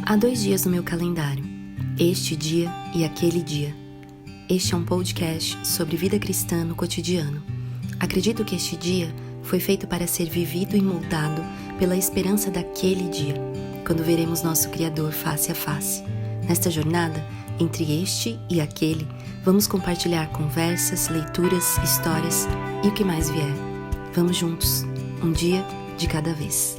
Há 2 dias no meu calendário, este dia e aquele dia. Este é um podcast sobre vida cristã no cotidiano. Acredito que este dia foi feito para ser vivido e moldado pela esperança daquele dia, quando veremos nosso Criador face a face. Nesta jornada, entre este e aquele, vamos compartilhar conversas, leituras, histórias e o que mais vier. Vamos juntos, um dia de cada vez.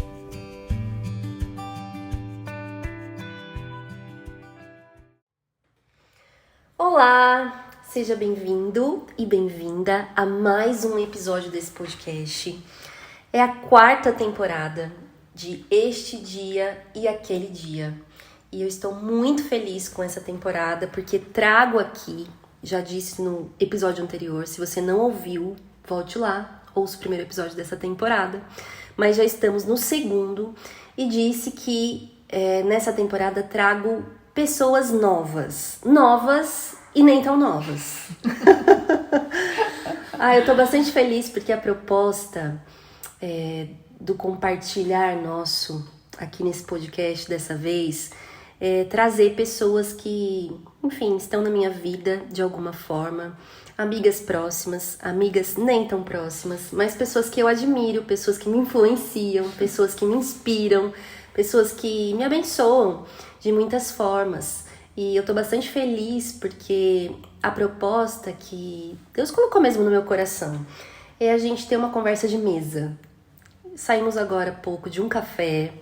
Olá! Seja bem-vindo e bem-vinda a mais um episódio desse podcast. É a 4ª temporada de Este Dia e Aquele Dia. E eu estou muito feliz com essa temporada porque trago aqui, já disse no episódio anterior, se você não ouviu, volte lá, ouça o primeiro episódio dessa temporada. Mas já estamos no segundo e disse que nessa temporada trago pessoas novas e nem tão novas. Eu tô bastante feliz porque a proposta do compartilhar nosso aqui nesse podcast dessa vez é trazer pessoas que, enfim, estão na minha vida de alguma forma, amigas próximas, amigas nem tão próximas, mas pessoas que eu admiro, pessoas que me influenciam, pessoas que me inspiram, pessoas que me abençoam de muitas formas. E eu tô bastante feliz porque a proposta que Deus colocou mesmo no meu coração é a gente ter uma conversa de mesa. Saímos agora há pouco de um café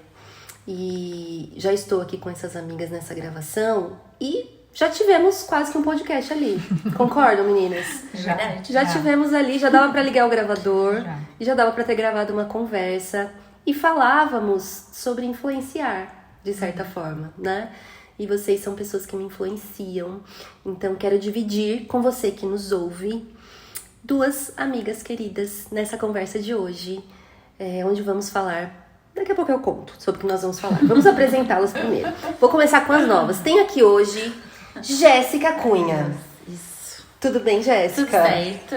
e já estou aqui com essas amigas nessa gravação e já tivemos quase que um podcast ali. Concordam, meninas? Já tivemos ali, já dava pra ligar o gravador, já dava pra ter gravado uma conversa e falávamos sobre influenciar, de certa forma, né? E vocês são pessoas que me influenciam. Então, quero dividir com você que nos ouve 2 amigas queridas nessa conversa de hoje, onde vamos falar... Daqui a pouco eu conto sobre o que nós vamos falar. Vamos apresentá-las primeiro. Vou começar com as novas. Tem aqui hoje Jéssica Cunha. Isso. Tudo bem, Jéssica? Tudo certo.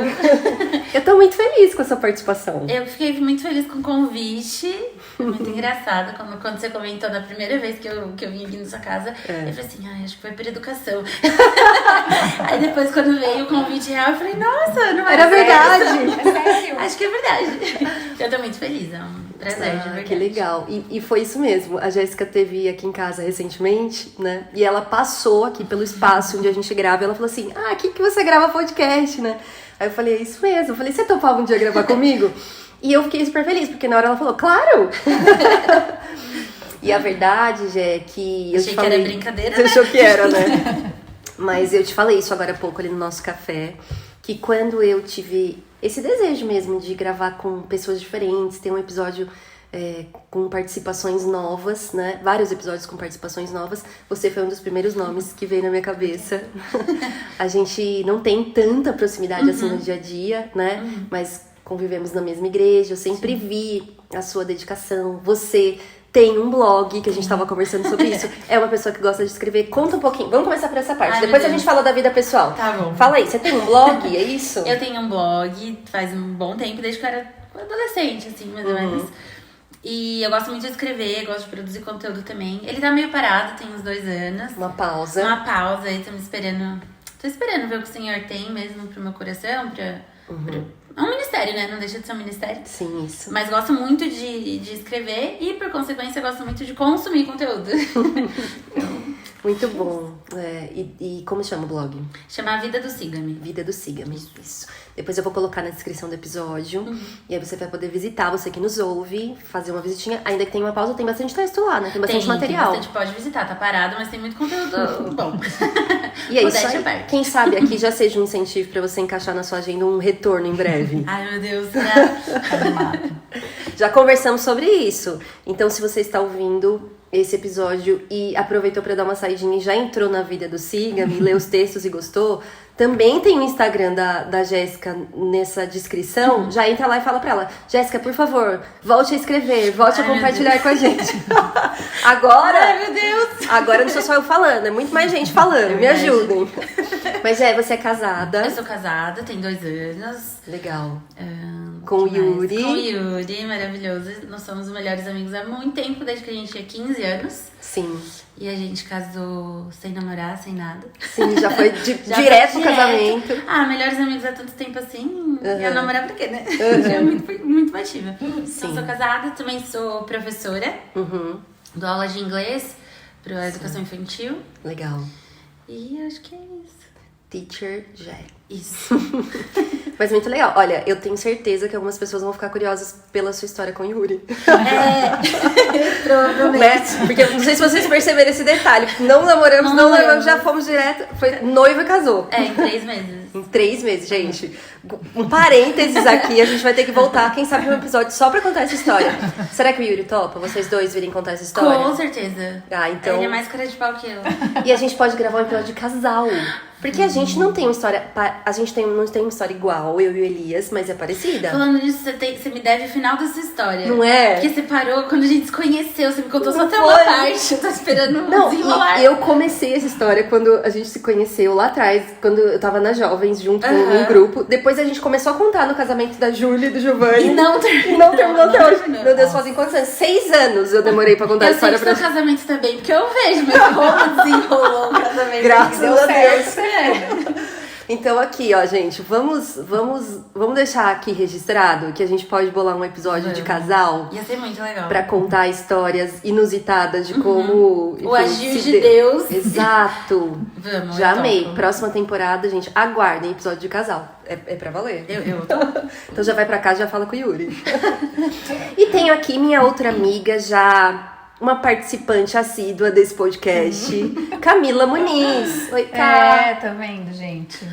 Eu tô muito feliz com a sua participação. Eu fiquei muito feliz com o convite. Muito engraçado. Quando você comentou da primeira vez que eu vim aqui na sua casa, eu falei assim, acho que foi por educação. Aí depois, quando veio o convite real, eu falei, nossa, não era verdade. É sério? Acho que é verdade. Eu tô muito feliz, é um prazer, de verdade. Que legal. E foi isso mesmo. A Jéssica teve aqui em casa recentemente, né? E ela passou aqui pelo espaço onde a gente grava e ela falou assim, aqui que você grava podcast, né? Aí eu falei, é isso mesmo. Eu falei, você topava um dia gravar comigo? E eu fiquei super feliz, porque na hora ela falou, claro! E a verdade, Jé, é que... Achei que era brincadeira, Você achou que era, né? Mas eu te falei isso agora há pouco ali no nosso café, que quando eu tive esse desejo mesmo de gravar com pessoas diferentes, ter um episódio com participações novas, né? Vários episódios com participações novas, você foi um dos primeiros nomes que veio na minha cabeça. A gente não tem tanta proximidade assim no dia a dia, né? Mas convivemos na mesma igreja, eu sempre vi a sua dedicação. Você tem um blog, que a gente tava conversando sobre isso. É uma pessoa que gosta de escrever. Conta um pouquinho. Vamos começar por essa parte. Depois a gente fala da vida pessoal. Tá bom. Fala aí, você tem um blog, é isso? Eu tenho um blog faz um bom tempo, desde que eu era adolescente, assim, mais ou menos. E eu gosto muito de escrever, gosto de produzir conteúdo também. Ele tá meio parado, tem uns 2 anos. Uma pausa. Aí, tô esperando ver o que o Senhor tem mesmo pro meu coração, é um ministério, né? Não deixa de ser um ministério. Sim, isso. Mas gosto muito de escrever e, por consequência, gosto muito de consumir conteúdo. Muito bom. E como chama o blog? Chama A Vida do Siga-me. Vida do Siga-me, isso. Depois eu vou colocar na descrição do episódio. E aí você vai poder visitar, você que nos ouve, fazer uma visitinha. Ainda que tem uma pausa, tem bastante texto lá, né? Tem bastante material. Tem bastante, pode visitar. Tá parado, mas tem muito conteúdo bom. E é isso aí. Quem sabe aqui já seja um incentivo pra você encaixar na sua agenda um retorno em breve. Ai, meu Deus, será? Já conversamos sobre isso. Então, se você está ouvindo esse episódio e aproveitou para dar uma saidinha e já entrou na vida do Siga-me, leu os textos e gostou, também tem o Instagram da Jéssica nessa descrição. Já entra lá e fala pra ela, Jéssica, por favor, volte a escrever, volte a compartilhar com a gente. Agora... Ai, meu Deus! Agora não sou só eu falando, é muito mais gente falando, me ajudem. Mas você é casada. Eu sou casada, tenho 2 anos. Legal. Com o Yuri. Com o Yuri, maravilhoso. Nós somos os melhores amigos há muito tempo, desde que a gente tinha 15 anos. Sim. E a gente casou sem namorar, sem nada. Sim, já foi direto pro casamento. Melhores amigos há tanto tempo assim. Eu namorar por quê, né? Já é muito ativa. Então, sou casada, também sou professora. Dou aula de inglês para educação infantil. Legal. E acho que é isso. Teacher já. Isso. Mas muito legal. Olha, eu tenho certeza que algumas pessoas vão ficar curiosas pela sua história com o Yuri. Provavelmente. Né? Porque não sei se vocês perceberam esse detalhe. Não namoramos, já fomos direto. Foi noivo e casou. Em 3 meses. Em 3 meses, gente. Um parênteses aqui, a gente vai ter que voltar, quem sabe, um episódio só pra contar essa história. Será que o Yuri topa? Vocês dois virem contar essa história? Com certeza. Então... Ele é mais cara de pau que eu. E a gente pode gravar um episódio de casal. Porque a gente não tem uma história. A gente não tem uma história igual, eu e o Elias, mas é parecida. Falando nisso, você me deve o final dessa história. Não é? Porque você parou quando a gente se conheceu. Você me contou só até foi. uma parte. Eu tô esperando desenrolar. E eu comecei essa história quando a gente se conheceu lá atrás, quando eu tava nas Jovens, junto com um grupo. Depois a gente começou a contar no casamento da Júlia e do Giovanni. E não terminou até hoje. Meu Deus, fazem quantos anos? 6 anos eu demorei pra contar a história pra gente. Eu sei que seu casamento também, porque eu vejo, mas como desenrolou o casamento. Graças a Deus. Deus. Então aqui, ó, gente, vamos deixar aqui registrado que a gente pode bolar um episódio de casal. Ia ser muito legal. Pra contar histórias inusitadas de como... Enfim, o agir de Deus. Exato. Vamos, já amei. Próxima temporada, gente, aguardem episódio de casal. É pra valer. Eu Então já vai pra casa e já fala com o Yuri. E tenho aqui minha outra amiga já... Uma participante assídua desse podcast, Camila Muniz. Oi, Cá. Tá vendo, gente?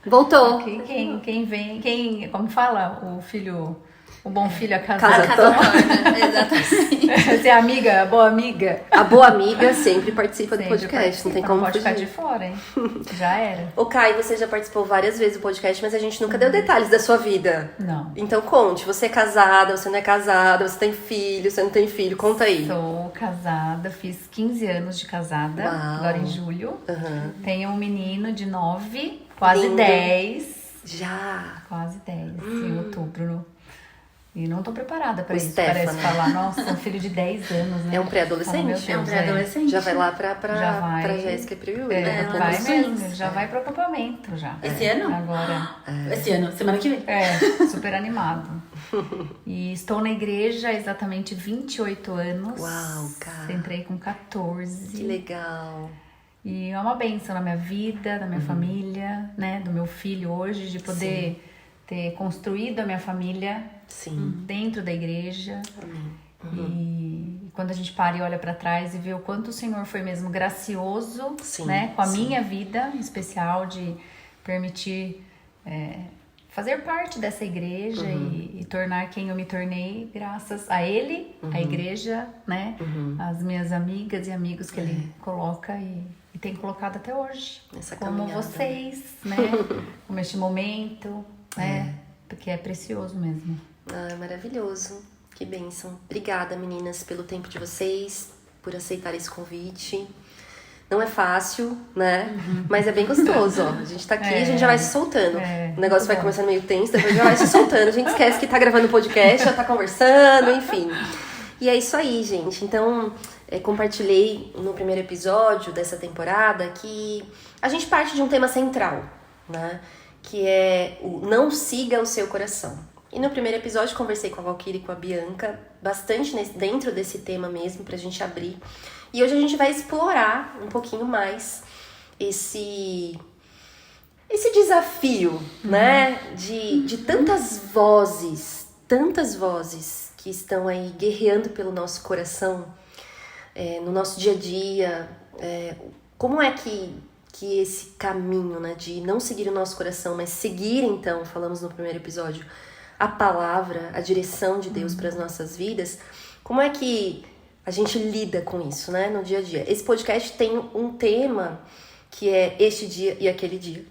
Voltou. Quem vem, como fala, o bom filho a casa torna. Exatamente. Você é amiga, a boa amiga. A boa amiga sempre participa do podcast, não tem como pode fugir. ficar de fora, hein? Já era. Ô, Kai, você já participou várias vezes do podcast, mas a gente nunca deu detalhes da sua vida. Não. Então conte, você é casada, você não é casada, você tem filho, você não tem filho, conta aí. Sou casada, fiz 15 anos de casada, agora em julho. Tenho um menino de 9, quase Lindo. 10. Já. Quase 10, em outubro. E não tô preparada pra isso. Stefano. Parece falar, nossa, um filho de 10 anos, né? É um pré-adolescente? Meu Deus, É um pré-adolescente. Já vai lá pra vai. Jéssica e pro Yuri. Vai mesmo, ele já vai pro acampamento já. Esse ano? Agora. Esse ano, semana que vem. Super animado. E estou na igreja há exatamente 28 anos. Uau, cara. Entrei com 14. Que legal. E é uma bênção na minha vida, na minha família, né? Do meu filho hoje, de poder ter construído a minha família dentro da igreja. E quando a gente para e olha para trás e vê o quanto o Senhor foi mesmo gracioso, né? Com a minha vida, em especial, de permitir fazer parte dessa igreja e tornar quem eu me tornei graças a Ele, a igreja, né? As minhas amigas e amigos que Ele coloca e tem colocado até hoje. Nessa como caminhada. vocês, né? Como este momento, né? Porque é precioso mesmo. Ah, maravilhoso. Que bênção. Obrigada, meninas, pelo tempo de vocês, por aceitar esse convite. Não é fácil, né? Mas é bem gostoso, ó. A gente tá aqui e a gente já vai se soltando. O negócio vai começando meio tenso, depois já vai se soltando. A gente esquece que tá gravando podcast, já tá conversando, enfim. E é isso aí, gente. Então, compartilhei no primeiro episódio dessa temporada que a gente parte de um tema central, né? Que é o não siga o seu coração. E no primeiro episódio conversei com a Valquíria e com a Bianca bastante dentro desse tema mesmo, pra gente abrir. E hoje a gente vai explorar um pouquinho mais esse desafio, né? De tantas vozes que estão aí guerreando pelo nosso coração, no nosso dia a dia. Como é que esse caminho, né, de não seguir o nosso coração, mas seguir, então, falamos no primeiro episódio, a palavra, a direção de Deus para as nossas vidas, como é que a gente lida com isso, né, no dia a dia? Esse podcast tem um tema que é este dia e aquele dia.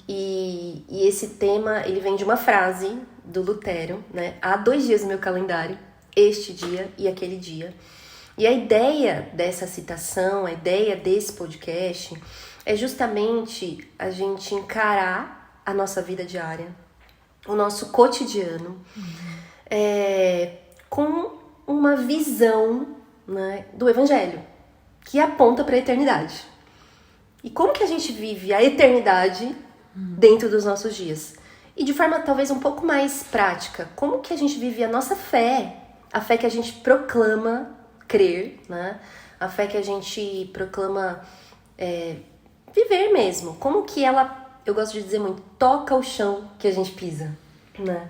E esse tema, ele vem de uma frase do Lutero, né? Há 2 dias no meu calendário, este dia e aquele dia. E a ideia dessa citação, a ideia desse podcast é justamente a gente encarar a nossa vida diária, o nosso cotidiano, com uma visão, né, do Evangelho, que aponta para a eternidade. E como que a gente vive a eternidade dentro dos nossos dias? E de forma talvez um pouco mais prática, como que a gente vive a nossa fé, a fé que a gente proclama crer, né? A fé que a gente proclama viver mesmo. Como que ela, eu gosto de dizer muito, toca o chão que a gente pisa, né?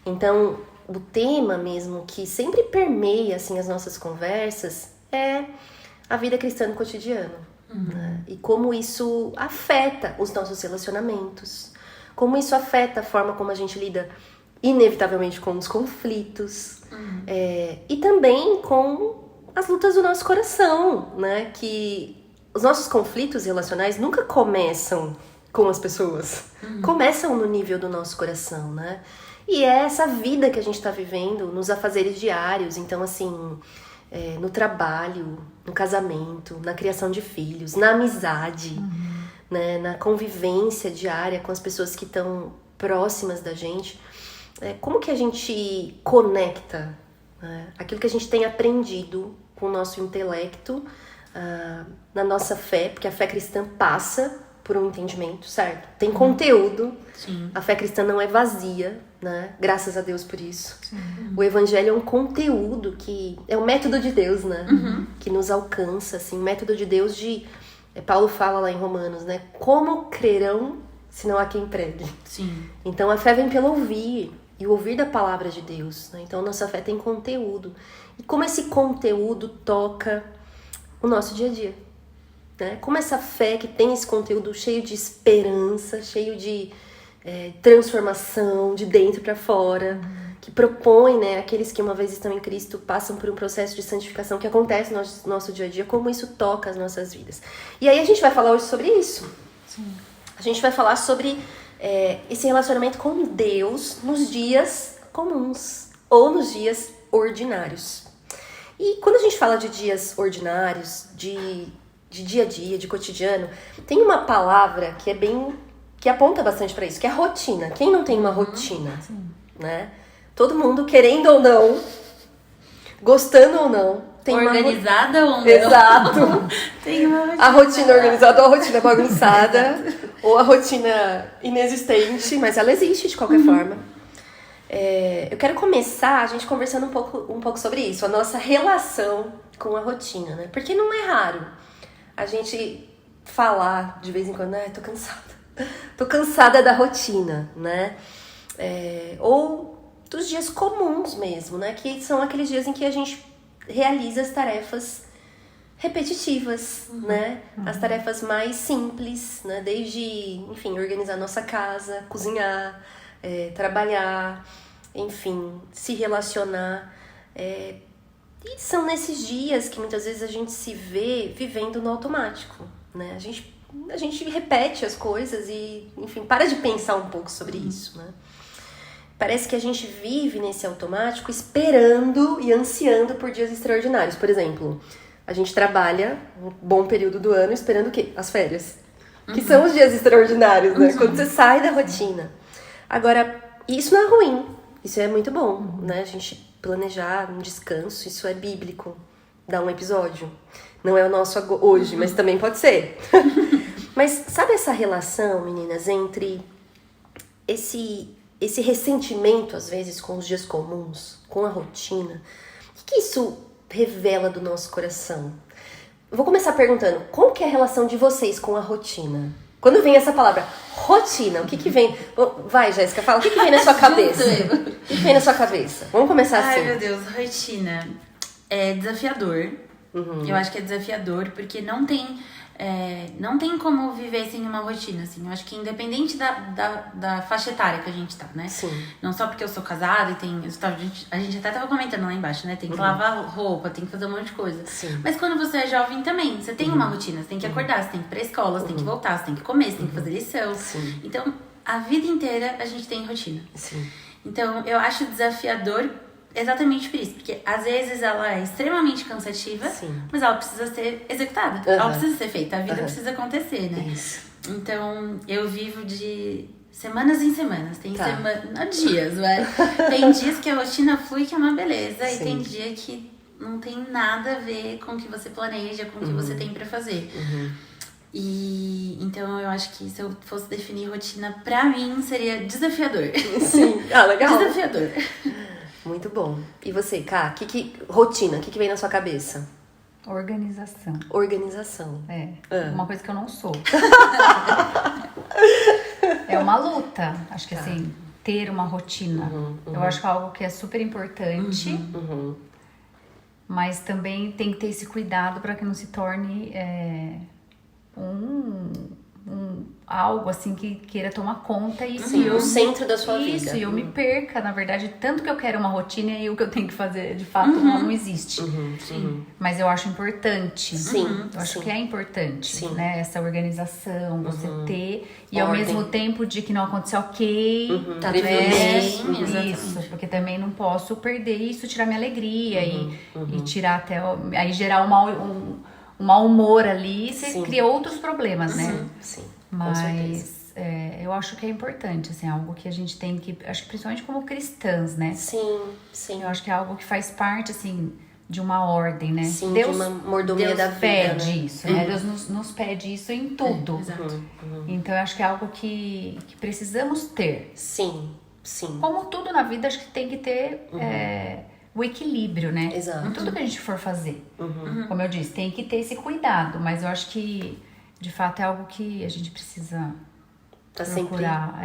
Então, o tema mesmo que sempre permeia assim, as nossas conversas é a vida cristã no cotidiano. Né? E como isso afeta os nossos relacionamentos, como isso afeta a forma como a gente lida inevitavelmente com os conflitos, e também com as lutas do nosso coração, né? Que os nossos conflitos relacionais nunca começam com as pessoas, começam no nível do nosso coração, né? E é essa vida que a gente está vivendo nos afazeres diários, então assim, no trabalho, no casamento, na criação de filhos, na amizade, né? Na convivência diária com as pessoas que estão próximas da gente. Como que a gente conecta, né, aquilo que a gente tem aprendido com o nosso intelecto, na nossa fé, porque a fé cristã passa por um entendimento, certo? Tem conteúdo. Sim. A fé cristã não é vazia, né? Graças a Deus por isso. O Evangelho é um conteúdo que é o método de Deus, né? Que nos alcança, assim, o método de Deus Paulo fala lá em Romanos, né? Como crerão se não há quem pregue? Sim. Então a fé vem pelo ouvir, e o ouvir da palavra de Deus, né? Então nossa fé tem conteúdo. E como esse conteúdo toca o nosso dia a dia, né? Como essa fé que tem esse conteúdo cheio de esperança, cheio de transformação de dentro para fora, que propõe, né, aqueles que uma vez estão em Cristo passam por um processo de santificação que acontece no nosso dia a dia, como isso toca as nossas vidas. E aí a gente vai falar hoje sobre isso. Sim. A gente vai falar sobre esse relacionamento com Deus nos dias comuns ou nos dias ordinários. E quando a gente fala de dias ordinários, de dia a dia, de cotidiano, tem uma palavra que aponta bastante para isso, que é rotina. Quem não tem uma rotina, né? Todo mundo, querendo ou não, gostando ou não, tem organizada ou não. Exato. Tem uma rotina. A rotina organizada ou a rotina bagunçada, ou a rotina inexistente, mas ela existe de qualquer forma. Eu quero começar a gente conversando um pouco sobre isso, a nossa relação com a rotina, né? Porque não é raro a gente falar de vez em quando, tô cansada. Tô cansada da rotina, né? Ou dos dias comuns mesmo, né? Que são aqueles dias em que a gente realiza as tarefas repetitivas, né? As tarefas mais simples, né? Desde, enfim, organizar nossa casa, cozinhar, trabalhar, enfim, se relacionar. E são nesses dias que muitas vezes a gente se vê vivendo no automático, né? A gente repete as coisas e, enfim, para de pensar um pouco sobre isso, né? Parece que a gente vive nesse automático esperando e ansiando por dias extraordinários. Por exemplo, a gente trabalha um bom período do ano esperando o quê? As férias. Que são os dias extraordinários, né? Quando você sai da rotina. Agora, isso não é ruim. Isso é muito bom, né? A gente planejar um descanso, isso é bíblico. Dá um episódio. Não é o nosso hoje, mas também pode ser. Mas sabe essa relação, meninas, entre esse ressentimento, às vezes, com os dias comuns, com a rotina? O que isso revela do nosso coração? Eu vou começar perguntando, como que é a relação de vocês com a rotina? Quando vem essa palavra, rotina, o que vem? Vai, Jéssica, fala, o que vem na sua cabeça? O que vem na sua cabeça? Vamos começar assim. Ai, meu Deus, rotina. É desafiador. Eu acho que é desafiador, porque não tem como viver sem uma rotina, assim. Eu acho que independente da faixa etária que a gente tá, né? Sim. Não só porque eu sou casada e a gente até tava comentando lá embaixo, né? Tem que lavar roupa, tem que fazer um monte de coisa. Sim. Mas quando você é jovem também, você tem uma rotina. Você tem que acordar, você tem que ir pra escola, você tem que voltar, você tem que comer, você tem que fazer lição. Sim. Então, a vida inteira a gente tem rotina. Sim. Então, eu acho desafiador exatamente por isso. Porque às vezes ela é extremamente cansativa, Sim. mas ela precisa ser executada. Ela precisa ser feita, a vida precisa acontecer, né? Isso. Então, eu vivo de semanas em semanas. Tem dias, né? Tem dias que a rotina flui, que é uma beleza. Sim. E tem dia que não tem nada a ver com o que você planeja, com o que você tem pra fazer. E então eu acho que se eu fosse definir rotina, pra mim seria desafiador. Sim. Legal. Desafiador. Muito bom. E você, Ká? Rotina, o que vem na sua cabeça? Organização. Organização. Uma coisa que eu não sou. É uma luta. Acho que assim, ter uma rotina. Eu acho que é algo que é super importante. Mas também tem que ter esse cuidado para que não se torne algo assim que queira tomar conta e o centro da sua vida. Isso, e eu me perca, na verdade, tanto que eu quero uma rotina e o que eu tenho que fazer, de fato, não existe. Mas eu acho importante. Eu acho que é importante, né? Essa organização, você ter, e ao mesmo tempo de que não aconteceu Tá tudo bem, isso, porque também não posso perder isso, tirar minha alegria e tirar até, aí gerar um mau humor ali, você cria outros problemas, né? Sim. Mas eu acho que é importante, assim, algo que a gente tem que, acho que principalmente como cristãs, né? Sim. Eu acho que é algo que faz parte, assim, de uma ordem, né? Sim, Deus, de uma mordomia da vida, pede isso, né? Deus nos pede isso em tudo. Exato. Então, eu acho que é algo que precisamos ter. Sim. Como tudo na vida, acho que tem que ter o equilíbrio, né? Exato. Em tudo que a gente for fazer. Como eu disse, tem que ter esse cuidado, mas eu acho que de fato é algo que a gente precisa procurar.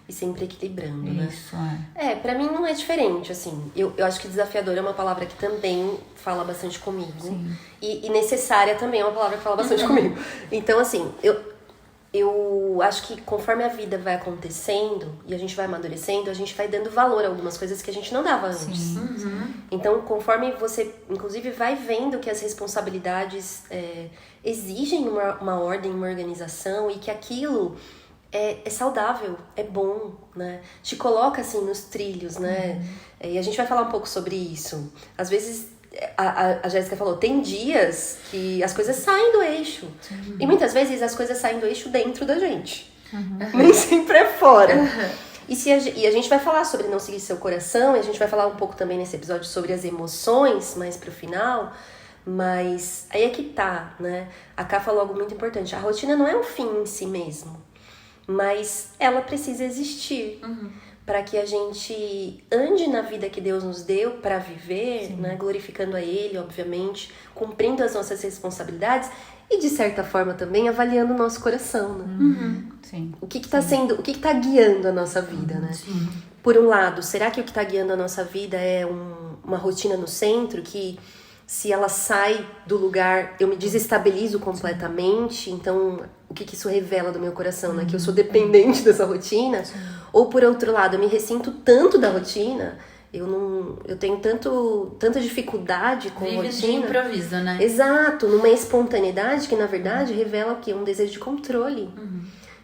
E sempre equilibrando, isso, né? Pra mim não é diferente, assim. Eu acho que desafiador é uma palavra que também fala bastante comigo. E necessária também é uma palavra que fala bastante comigo. Então, assim, eu acho que conforme a vida vai acontecendo e a gente vai amadurecendo, a gente vai dando valor a algumas coisas que a gente não dava antes. Então, conforme você, inclusive, vai vendo que as responsabilidades exigem uma ordem, uma organização e que aquilo é saudável, é bom, né? Te coloca, assim, nos trilhos, né? E a gente vai falar um pouco sobre isso. Às vezes, a Jéssica falou, tem dias que as coisas saem do eixo. E muitas vezes as coisas saem do eixo dentro da gente. Nem sempre é fora. E a gente vai falar sobre não seguir seu coração, e a gente vai falar um pouco também nesse episódio sobre as emoções, mais pro final. Mas aí é que tá, né? A Ká falou algo muito importante. A rotina não é um fim em si mesmo, mas ela precisa existir para que a gente ande na vida que Deus nos deu para viver, né? Glorificando a Ele, obviamente, cumprindo as nossas responsabilidades e, de certa forma, também avaliando o nosso coração, né? O que tá guiando a nossa vida, né? Por um lado, será que o que tá guiando a nossa vida é uma rotina no centro que, se ela sai do lugar, eu me desestabilizo completamente? Então, o que isso revela do meu coração, né? Que eu sou dependente dessa rotina. Ou, por outro lado, eu me ressinto tanto da rotina, eu tenho tanta dificuldade com a rotina. Vive de improviso, né? Exato, numa espontaneidade que, na verdade, revela o quê? Um desejo de controle.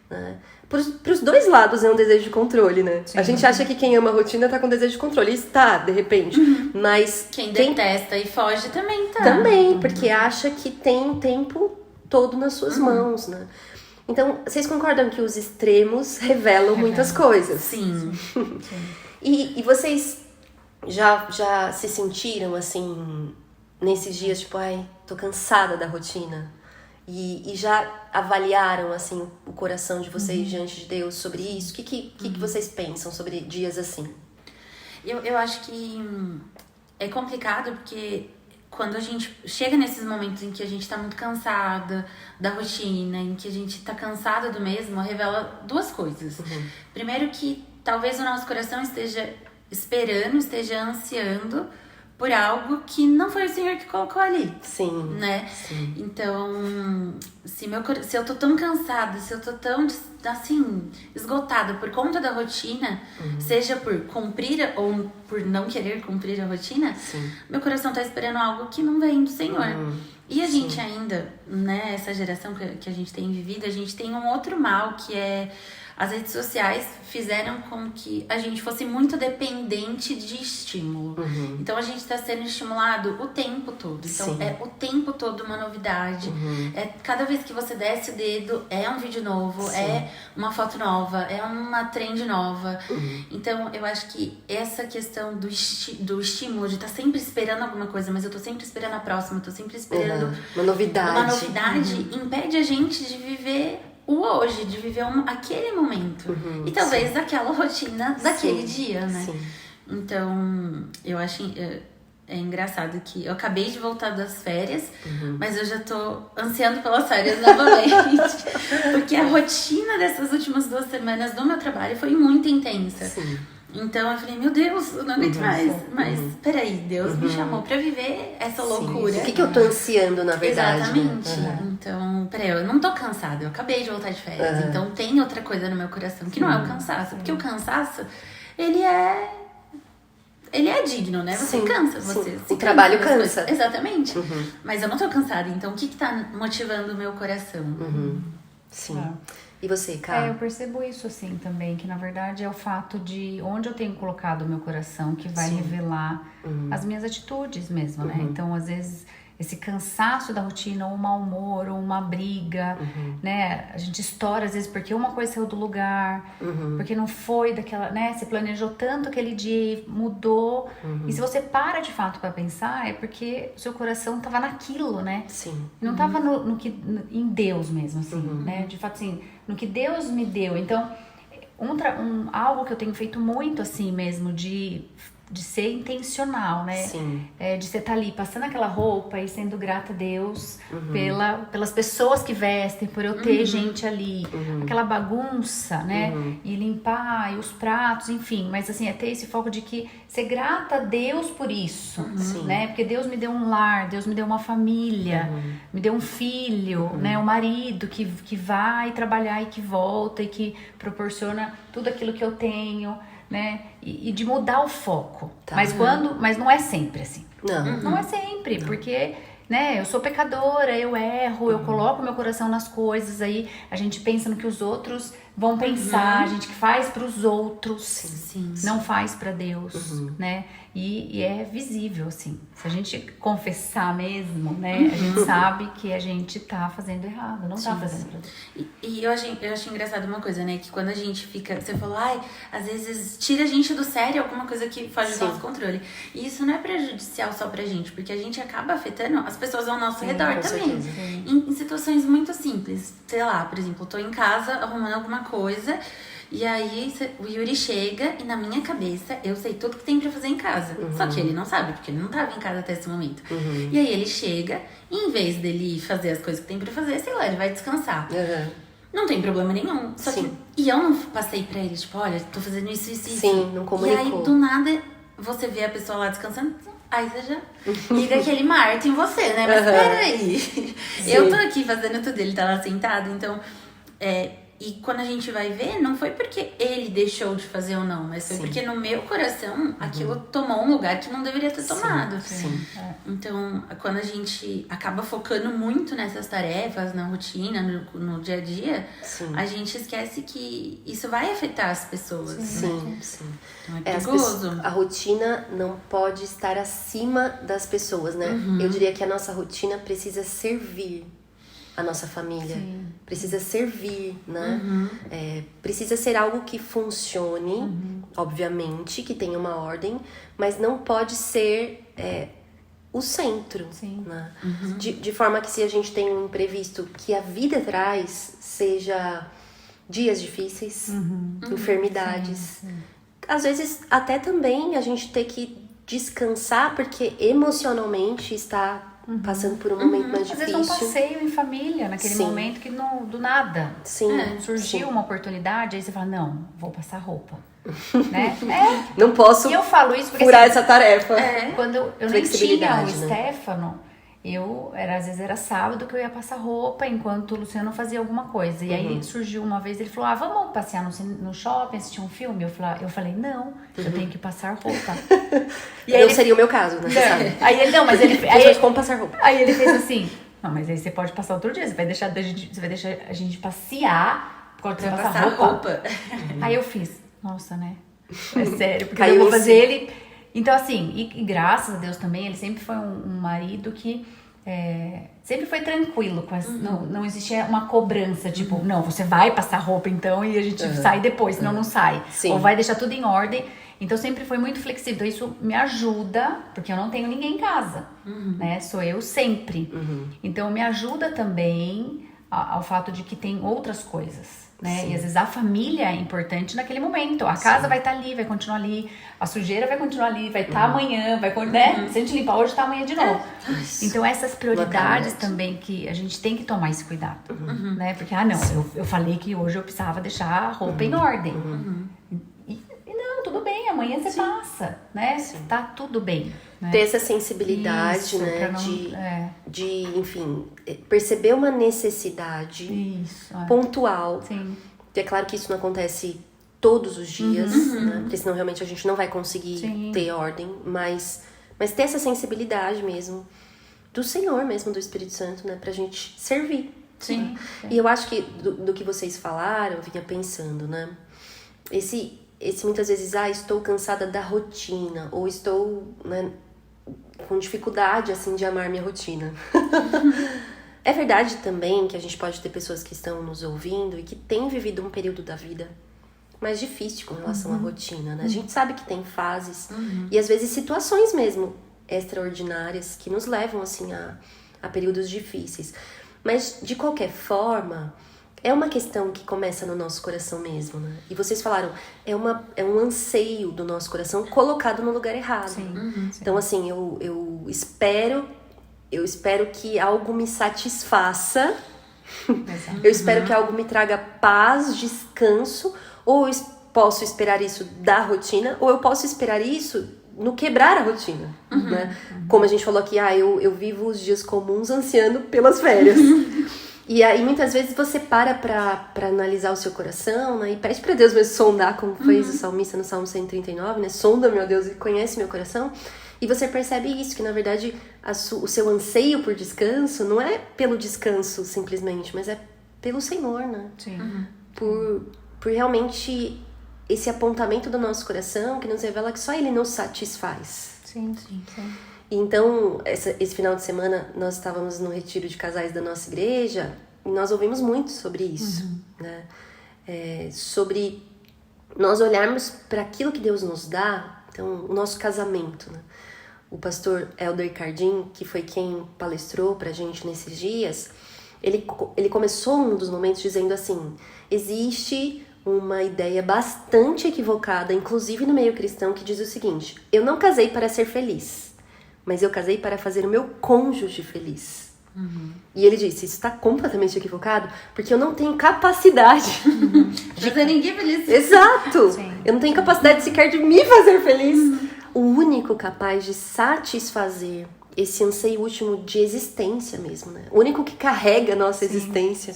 Né? Pros dois lados é um desejo de controle, né? A gente acha que quem ama a rotina tá com desejo de controle. Está, de repente. Mas quem detesta e foge também tá. Também, porque acha que tem o tempo todo nas suas mãos, né? Então, vocês concordam que os extremos revelam muitas coisas? Sim. E vocês já se sentiram, assim, nesses dias, tipo, ai, tô cansada da rotina? E já avaliaram, assim, o coração de vocês diante de Deus sobre isso? O que vocês pensam sobre dias assim? Eu acho que é complicado porque quando a gente chega nesses momentos em que a gente tá muito cansada da rotina, em que a gente tá cansada do mesmo, revela duas coisas. Primeiro, que talvez o nosso coração esteja esperando, esteja ansiando por algo que não foi o Senhor que colocou ali. Sim. Né? Sim. Então, se eu tô tão cansada, se eu tô tão, assim, esgotada por conta da rotina, seja por cumprir ou por não querer cumprir a rotina, meu coração tá esperando algo que não vem do Senhor. E a gente ainda, né, essa geração que a gente tem vivido, a gente tem um outro mal, que é as redes sociais fizeram com que a gente fosse muito dependente de estímulo. Então a gente tá sendo estimulado o tempo todo. Então é o tempo todo uma novidade. É cada vez que você desce o dedo, é um vídeo novo, é uma foto nova, é uma trend nova. Então eu acho que essa questão do estímulo, de estar sempre esperando alguma coisa, mas eu tô sempre esperando a próxima, eu tô sempre esperando uma novidade, impede a gente de viver o hoje, de viver aquele momento. E talvez aquela rotina daquele dia, né? Então, eu acho... É engraçado que eu acabei de voltar das férias, mas eu já tô ansiando pelas férias novamente. Porque a rotina dessas últimas 2 semanas do meu trabalho foi muito intensa. Então eu falei, meu Deus, eu não aguento mais. Mas peraí, Deus me chamou pra viver essa loucura. O que eu tô ansiando, na verdade? Exatamente. Então, peraí, eu não tô cansada, eu acabei de voltar de férias. Então tem outra coisa no meu coração, que não é o cansaço. Porque o cansaço, ele é digno, né? Você cansa, o trabalho cansa. Exatamente. Mas eu não tô cansada, então o que tá motivando o meu coração? E você, Ká? Eu percebo isso assim também, que na verdade é o fato de onde eu tenho colocado o meu coração que vai revelar as minhas atitudes mesmo, né? Então, às vezes, esse cansaço da rotina, ou um mau humor, ou uma briga, né? A gente estoura às vezes porque uma coisa saiu do lugar, porque não foi daquela, né? Você planejou tanto aquele dia e mudou. E se você para de fato pra pensar, é porque o seu coração tava naquilo, né? Não tava em Deus mesmo, assim, né? De fato, assim, no que Deus me deu. Então, algo que eu tenho feito muito, assim mesmo, de ser intencional, né? De você estar ali passando aquela roupa e sendo grata a Deus pelas pessoas que vestem, por eu ter gente ali, aquela bagunça, né? E limpar, e os pratos, enfim. Mas assim, é ter esse foco de que ser grata a Deus por isso, né? Porque Deus me deu um lar, Deus me deu uma família, me deu um filho, né? Um marido que vai trabalhar e que volta e que proporciona tudo aquilo que eu tenho, né? E de mudar o foco. Mas não é sempre assim. Não é sempre, porque, né, eu sou pecadora, eu erro, eu coloco meu coração nas coisas, aí a gente pensa no que os outros vão pensar, a gente que faz pros outros, não faz pra Deus, né? E é visível, assim. Se a gente confessar mesmo, né? A gente sabe que a gente tá fazendo errado, não tá fazendo pra Deus. E eu achei engraçado uma coisa, né? Que quando a gente fica... Você falou, às vezes tira a gente do sério alguma coisa que foge do nosso controle. E isso não é prejudicial só pra gente, porque a gente acaba afetando as pessoas ao nosso redor também. Em situações muito simples. Sei lá, por exemplo, eu tô em casa arrumando alguma coisa... E aí o Yuri chega e na minha cabeça eu sei tudo que tem pra fazer em casa. Só que ele não sabe, porque ele não tava em casa até esse momento. E aí ele chega e em vez dele fazer as coisas que tem pra fazer, sei lá, ele vai descansar. Não tem problema nenhum. Só que... E eu não passei pra ele, tipo, olha, tô fazendo isso. Não comunicou. E aí do nada você vê a pessoa lá descansando... Aí você já liga aquele Marte em você, né? Mas peraí. Eu tô aqui fazendo tudo, ele tá lá sentado, então... E quando a gente vai ver, não foi porque ele deixou de fazer ou não, mas foi porque no meu coração aquilo tomou um lugar que não deveria ter tomado. Então, quando a gente acaba focando muito nessas tarefas, na rotina, no dia a dia, a gente esquece que isso vai afetar as pessoas. Então é perigoso. A rotina não pode estar acima das pessoas, né? Eu diria que a nossa rotina precisa servir a nossa família, precisa servir, né? Precisa ser algo que funcione, obviamente, que tenha uma ordem, mas não pode ser o centro, né? De forma que se a gente tem um imprevisto que a vida traz, seja dias difíceis, enfermidades, às vezes até também a gente ter que descansar porque emocionalmente está passando por um momento mais difícil. Às vezes um passeio em família, naquele momento que não, do nada surgiu uma oportunidade, aí você fala, não, vou passar roupa. Né? Não posso e eu falo isso porque, furar essa tarefa. Quando eu nem tinha o Stefano, às vezes era sábado que eu ia passar roupa enquanto o Luciano fazia alguma coisa. E aí surgiu uma vez, ele falou, vamos passear no shopping, assistir um filme? Eu falei, não, eu tenho que passar roupa. E aí seria o meu caso, né? Aí ele, não, mas ele... Aí, como passar roupa? Aí ele fez assim, não, mas aí você pode passar outro dia, você vai deixar a gente passear quando você Pra passa passar roupa. Aí eu fiz, nossa, né? É sério, porque Caiu eu vou em fazer ele. Então, assim, e graças a Deus também, ele sempre foi um marido que sempre foi tranquilo. Não existia uma cobrança, tipo, não, você vai passar roupa então e a gente sai depois, senão não sai. Sim. Ou vai deixar tudo em ordem. Então, sempre foi muito flexível. Então, isso me ajuda, porque eu não tenho ninguém em casa, né? Sou eu sempre. Então, me ajuda também ao fato de que tem outras coisas, né? Sim. E às vezes a família é importante naquele momento. A casa vai estar ali, vai continuar ali. A sujeira vai continuar ali, vai estar amanhã, né? Se a gente limpar hoje, tá amanhã de novo. Então essas prioridades também que a gente tem que tomar esse cuidado, né? Porque, eu falei que hoje eu precisava deixar a roupa em ordem. E não, tudo bem, amanhã você passa, né? Tá tudo bem. Né? Ter essa sensibilidade, Isso, né? não, de, enfim, perceber uma necessidade pontual. Sim. É claro que isso não acontece todos os dias, né? Porque senão realmente a gente não vai conseguir ter ordem, mas ter essa sensibilidade mesmo do Senhor mesmo, do Espírito Santo, né? Pra gente servir. Sim. E eu acho que do que vocês falaram, eu vinha pensando, né? Esse muitas vezes, estou cansada da rotina, ou estou, né, com dificuldade, assim, de amar minha rotina. É verdade também que a gente pode ter pessoas que estão nos ouvindo e que têm vivido um período da vida mais difícil com relação à rotina, né? A gente sabe que tem fases e às vezes situações mesmo extraordinárias que nos levam, assim, a períodos difíceis. Mas, de qualquer forma, é uma questão que começa no nosso coração mesmo, né? E vocês falaram, é um anseio do nosso coração colocado no lugar errado. Sim. Então, assim, eu espero que algo me satisfaça. Eu espero que algo me traga paz, descanso. Ou eu posso esperar isso da rotina, ou eu posso esperar isso no quebrar a rotina, né? Como a gente falou aqui, eu vivo os dias comuns ansiando pelas férias. E aí, muitas vezes, você pra analisar o seu coração, né? E pede pra Deus mesmo sondar, como fez o salmista no Salmo 139, né? Sonda, meu Deus, e conhece meu coração. E você percebe isso, que na verdade o seu anseio por descanso não é pelo descanso simplesmente, mas é pelo Senhor, né? Sim. Por realmente esse apontamento do nosso coração que nos revela que só Ele nos satisfaz. Sim. Então, esse final de semana, nós estávamos no retiro de casais da nossa igreja e nós ouvimos muito sobre isso, né? Sobre nós olharmos para aquilo que Deus nos dá, então, o nosso casamento, né? O pastor Helder Cardim, que foi quem palestrou pra gente nesses dias, ele começou um dos momentos dizendo assim, existe uma ideia bastante equivocada, inclusive no meio cristão, que diz o seguinte, eu não casei para ser feliz, mas eu casei para fazer o meu cônjuge feliz. E ele disse, isso está completamente equivocado, porque eu não tenho capacidade de fazer ninguém feliz. Exato! Sim. Eu não tenho capacidade sequer de me fazer feliz. O único capaz de satisfazer esse anseio último de existência mesmo, né? O único que carrega a nossa existência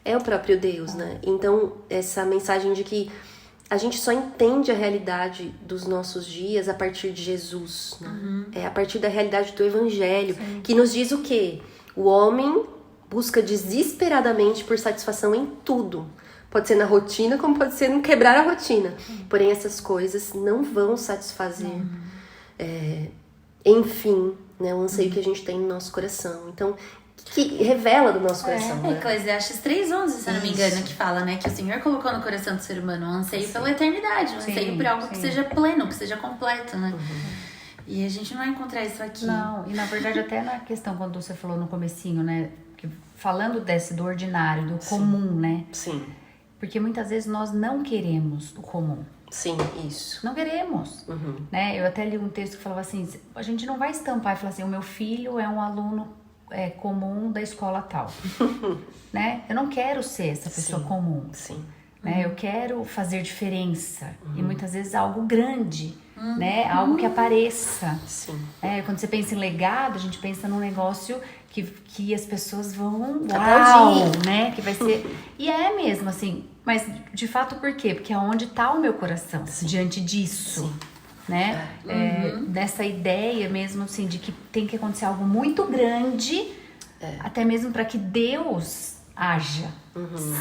é o próprio Deus, né? Então, essa mensagem de que a gente só entende a realidade dos nossos dias a partir de Jesus, né? É a partir da realidade do Evangelho, que nos diz o quê? O homem busca desesperadamente por satisfação em tudo. Pode ser na rotina, como pode ser no quebrar a rotina. Porém, essas coisas não vão satisfazer, enfim, né, o anseio que a gente tem no nosso coração. Então, que revela do nosso coração. Né? Eclesiastes 3:11, se eu não me engano, que fala, né, que o Senhor colocou no coração do ser humano um anseio pela eternidade, um anseio por algo que seja pleno, que seja completo, né? E a gente não vai encontrar isso aqui. Não, e na verdade até na questão, quando você falou no comecinho, né, que falando do ordinário, do comum, né? Sim. Porque muitas vezes nós não queremos o comum. Sim, isso. Não queremos, né? Eu até li um texto que falava assim, a gente não vai estampar e falar assim, o meu filho é um aluno comum da escola tal, né? Eu não quero ser essa pessoa comum, né? Eu quero fazer diferença e muitas vezes algo grande, né? Algo que apareça. Quando você pensa em legado, a gente pensa num negócio que as pessoas vão aplaudir, né? Que vai ser... E é mesmo, assim... Mas, de fato, por quê? Porque aonde está o meu coração diante disso, né? Dessa ideia mesmo, assim, de que tem que acontecer algo muito grande, até mesmo para que Deus haja.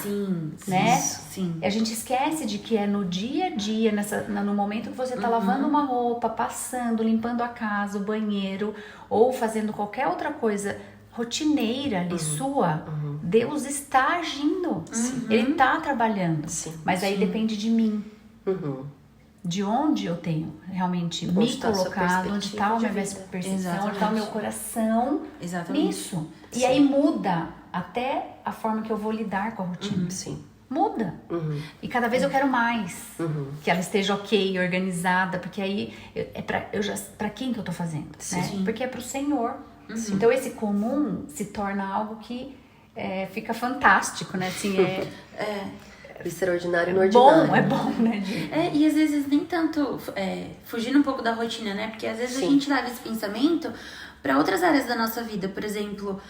Sim, Né? sim. A gente esquece de que é no dia a dia, no momento que você tá lavando uma roupa, passando, limpando a casa, o banheiro, ou fazendo qualquer outra coisa rotineira ali sua, Deus está agindo. Ele tá trabalhando. Mas aí depende de mim. De onde eu tenho realmente me colocado, onde está a minha percepção, onde está o meu coração. Exatamente. Nisso. E aí muda até a forma que eu vou lidar com a rotina. Muda. E cada vez eu quero mais. Que ela esteja ok, organizada, porque aí pra quem que eu tô fazendo? Né? Porque é pro Senhor. Então esse comum se torna algo que fica fantástico, né? Assim, O extraordinário no ordinário. É bom, né? E às vezes nem tanto fugindo um pouco da rotina, né? Porque às vezes a gente leva esse pensamento para outras áreas da nossa vida. Por exemplo,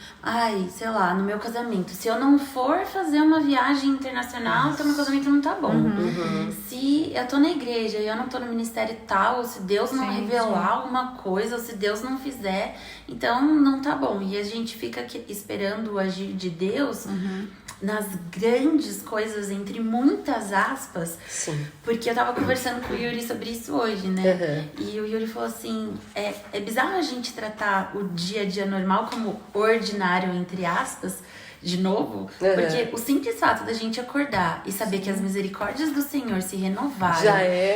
sei lá, no meu casamento, se eu não for fazer uma viagem internacional, então meu casamento não tá bom. Se eu tô na igreja e eu não tô no ministério tal, se Deus não revelar alguma coisa, ou se Deus não fizer, então não tá bom. E a gente fica aqui esperando o agir de Deus nas grandes coisas, entre muitas aspas. Porque eu tava conversando com o Yuri sobre isso hoje, né? E o Yuri falou assim, é bizarro a gente tratar o dia a dia normal como ordinário, entre aspas, de novo, porque o simples fato da gente acordar e saber que as misericórdias do Senhor se renovaram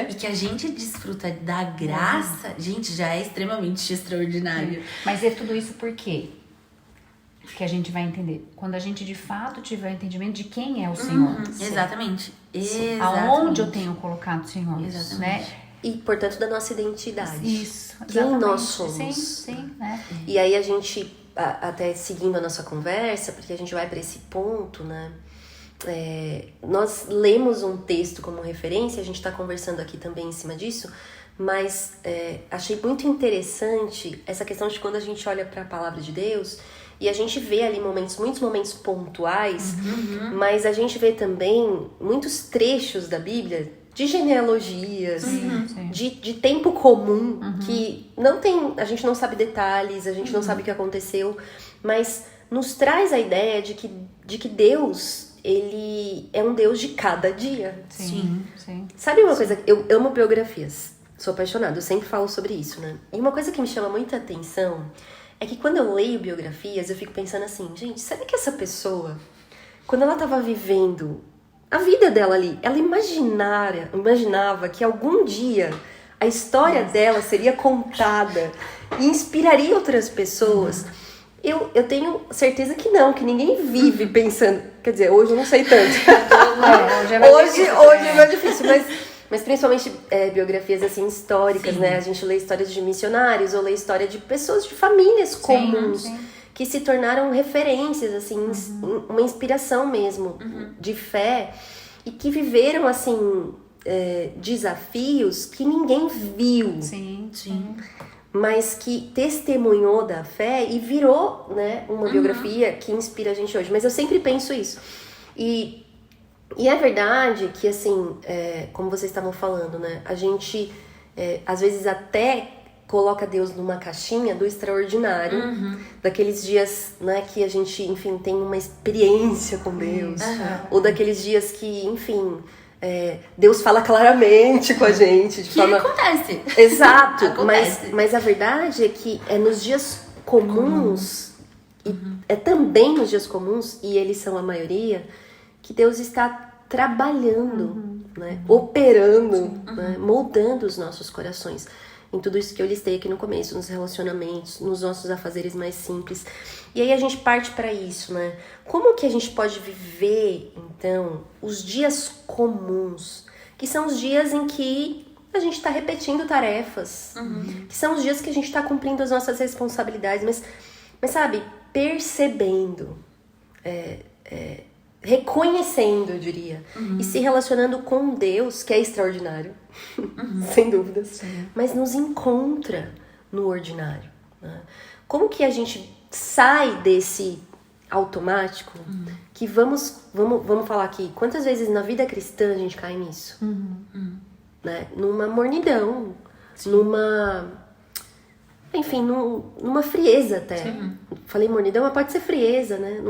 e que a gente desfruta da graça, gente, já é extremamente extraordinário. Mas é tudo isso por quê? Que a gente vai entender. Quando a gente de fato tiver o entendimento de quem é o Senhor. Exatamente. Aonde eu tenho colocado o Senhor. Exatamente. Né? E, portanto, da nossa identidade. Isso. Quem exatamente. nós somos. Sim, né? E aí a gente, até seguindo a nossa conversa, porque a gente vai para esse ponto, né? Nós lemos um texto como referência, a gente está conversando aqui também em cima disso, mas achei muito interessante essa questão de quando a gente olha para a palavra de Deus e a gente vê ali muitos momentos pontuais, mas a gente vê também muitos trechos da Bíblia de genealogias, de tempo comum, que não tem, a gente não sabe detalhes, a gente não sabe o que aconteceu, mas nos traz a ideia de que Deus, ele é um Deus de cada dia. Sim. Sabe uma coisa? Eu amo biografias, sou apaixonada, eu sempre falo sobre isso, né? E uma coisa que me chama muita atenção é que quando eu leio biografias, eu fico pensando assim, gente, será que essa pessoa, quando ela estava vivendo a vida dela ali, ela imaginava que algum dia a história dela seria contada e inspiraria outras pessoas? Eu tenho certeza que não, que ninguém vive pensando... Quer dizer, hoje eu não sei tanto. Hoje é mais difícil, mas principalmente biografias assim históricas, né? A gente lê histórias de missionários ou lê história de pessoas de famílias comuns que se tornaram referências, assim, uma inspiração mesmo de fé e que viveram, assim, desafios que ninguém viu. Mas que testemunhou da fé e virou, né, uma biografia que inspira a gente hoje. Mas eu sempre penso isso. E é verdade que, assim, como vocês estavam falando, né, a gente, às vezes, até coloca Deus numa caixinha do extraordinário, daqueles dias, né, que a gente, enfim, tem uma experiência com Deus, ou daqueles dias que, enfim... Deus fala claramente com a gente de forma... acontece. Exato. Mas a verdade é que é nos dias comuns e é também nos dias comuns, e eles são a maioria, que Deus está trabalhando, né? Operando, né? Moldando os nossos corações em tudo isso que eu listei aqui no começo, nos relacionamentos, nos nossos afazeres mais simples. E aí a gente parte para isso, né? Como que a gente pode viver, então, os dias comuns, que são os dias em que a gente está repetindo tarefas, que são os dias que a gente está cumprindo as nossas responsabilidades, mas sabe, percebendo, reconhecendo, eu diria, e se relacionando com Deus, que é extraordinário, sem dúvidas, mas nos encontra no ordinário, né? Como que a gente sai desse automático, que vamos falar aqui, quantas vezes na vida cristã a gente cai nisso? Né? Numa mornidão, numa frieza até. Falei mornidão, mas pode ser frieza, né?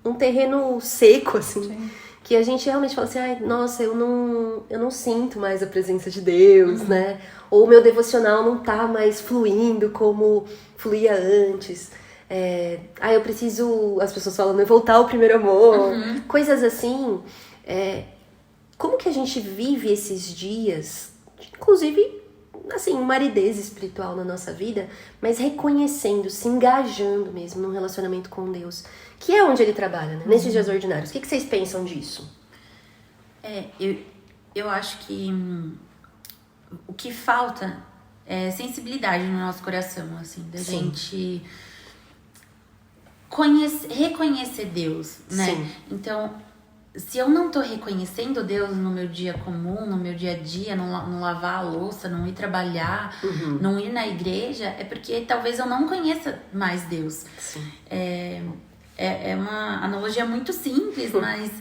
um terreno seco, assim. Sim. Que a gente realmente fala assim, ai, nossa, eu não sinto mais a presença de Deus, né? Ou o meu devocional não tá mais fluindo como fluía antes. Eu preciso, as pessoas falam, voltar ao primeiro amor. Coisas assim. Como que a gente vive esses dias, inclusive, assim, uma aridez espiritual na nossa vida, mas reconhecendo, se engajando mesmo num relacionamento com Deus, que é onde Ele trabalha, né? Nesses dias ordinários. O que vocês pensam disso? Eu acho que o que falta é sensibilidade no nosso coração, assim, da gente reconhecer Deus, né? Sim. Então, se eu não tô reconhecendo Deus no meu dia comum, no meu dia a dia, não lavar a louça, não ir trabalhar, não ir na igreja, é porque talvez eu não conheça mais Deus. Sim. É uma analogia muito simples, mas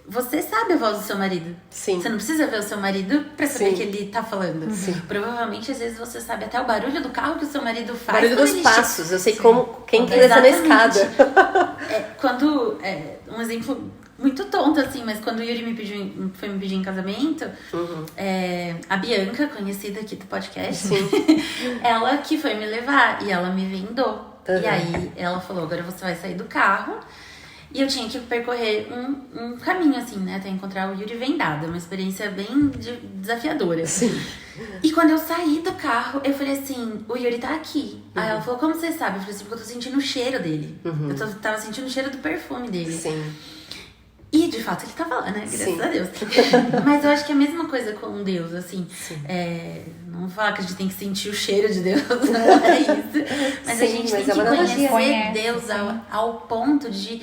você sabe a voz do seu marido. Sim. Você não precisa ver o seu marido pra saber que ele tá falando. Sim. Provavelmente, às vezes, você sabe até o barulho do carro que o seu marido faz. O barulho dos passos. Eu sei quem que desce na escada. Um exemplo muito tonto, assim, mas quando o Yuri foi me pedir em casamento, a Bianca, conhecida aqui do podcast, ela que foi me levar e ela me vendou. E aí ela falou, agora você vai sair do carro. E eu tinha que percorrer um caminho, assim, né, até encontrar o Yuri vendado. Uma experiência bem desafiadora. Sim. E quando eu saí do carro, eu falei assim, o Yuri tá aqui. Aí ela falou, como você sabe? Eu falei assim, porque eu tô sentindo o cheiro dele. Eu tava sentindo o cheiro do perfume dele. Sim. E, de fato, ele tava lá, né? Graças a Deus. Mas eu acho que é a mesma coisa com Deus, assim. Não vou falar que a gente tem que sentir o cheiro de Deus, não é isso. Mas a gente tem que conhecer Deus ao ponto de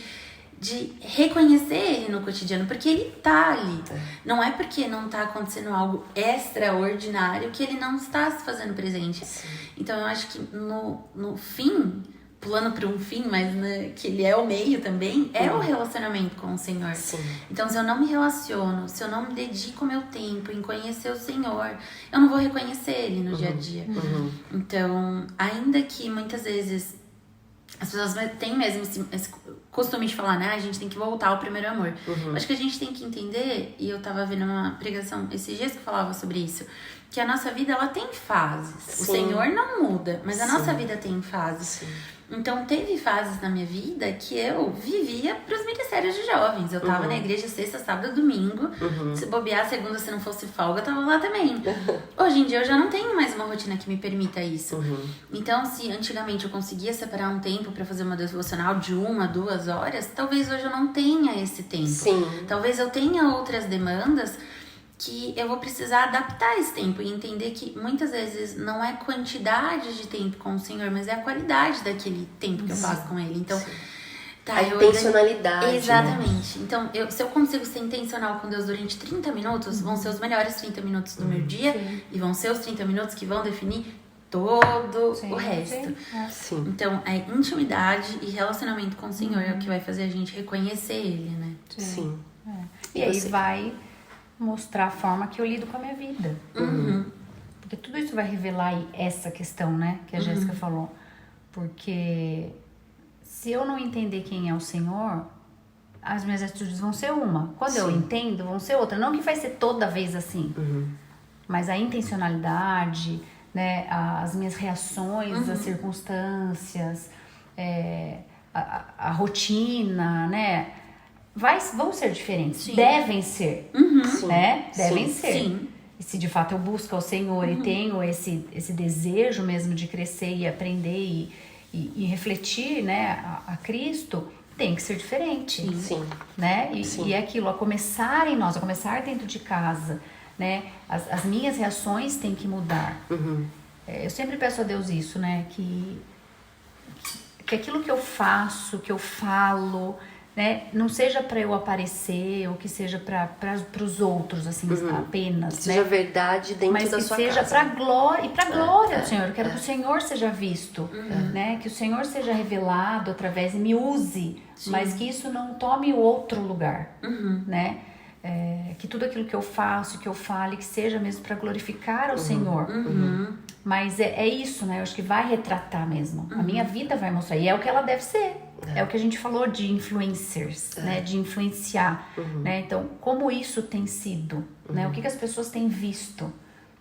reconhecer Ele no cotidiano, porque Ele tá ali. Não é porque não tá acontecendo algo extraordinário que Ele não está se fazendo presente. Sim. Então, eu acho que no fim, pulando para um fim, mas né, que Ele é o meio também, é o relacionamento com o Senhor. Sim. Então, se eu não me relaciono, se eu não me dedico o meu tempo em conhecer o Senhor, eu não vou reconhecer Ele no dia a dia. Então, ainda que muitas vezes as pessoas têm mesmo esse costume de falar, né? A gente tem que voltar ao primeiro amor. Acho que a gente tem que entender, e eu tava vendo uma pregação esses dias que falava sobre isso, que a nossa vida, ela tem fases. Sim. O Senhor não muda, mas a nossa vida tem fases. Sim. Então, teve fases na minha vida que eu vivia pros ministérios de jovens. Eu tava na igreja sexta, sábado, domingo. Se bobear, segunda, se não fosse folga, eu tava lá também. Hoje em dia, eu já não tenho mais uma rotina que me permita isso. Então, se antigamente eu conseguia separar um tempo pra fazer uma devocional de 1 a 2 horas, talvez hoje eu não tenha esse tempo. Sim. Talvez eu tenha outras demandas que eu vou precisar adaptar esse tempo e entender que muitas vezes não é quantidade de tempo com o Senhor, mas é a qualidade daquele tempo que eu passo com Ele. Então, a intencionalidade. Exatamente. Né? Então, se eu consigo ser intencional com Deus durante 30 minutos, vão ser os melhores 30 minutos do meu dia e vão ser os 30 minutos que vão definir todo o resto. Sim. Então, a intimidade e relacionamento com o Senhor é o que vai fazer a gente reconhecer Ele, né? Sim. E aí vai mostrar a forma que eu lido com a minha vida. Porque tudo isso vai revelar essa questão, né? Que a Jéssica falou. Porque se eu não entender quem é o Senhor, as minhas atitudes vão ser uma. Quando eu entendo, vão ser outra. Não que vai ser toda vez assim. Mas a intencionalidade, né? As minhas reações às circunstâncias, a rotina, né? Vão ser diferentes, devem ser, né? Devem ser. Sim. E se de fato eu busco ao Senhor e tenho esse desejo mesmo de crescer e aprender e refletir, né, a Cristo, tem que ser diferente. Sim. Né? E é aquilo, a começar em nós, a começar dentro de casa, né? As minhas reações têm que mudar. Eu sempre peço a Deus isso, né? Que aquilo que eu faço, que eu falo, né, não seja para eu aparecer ou que seja para os outros, assim, apenas, que seja verdade dentro da sua casa. Mas que seja para glória, e para glória do Senhor. Eu quero que o Senhor seja visto, né, que o Senhor seja revelado através e me use, mas que isso não tome outro lugar, né, que tudo aquilo que eu faço, que eu fale, que seja mesmo para glorificar ao Senhor. Mas é isso, né, eu acho que vai retratar mesmo. A minha vida vai mostrar, e é o que ela deve ser. É o que a gente falou de influencers, né? De influenciar, né? Então, como isso tem sido, né? O que as pessoas têm visto,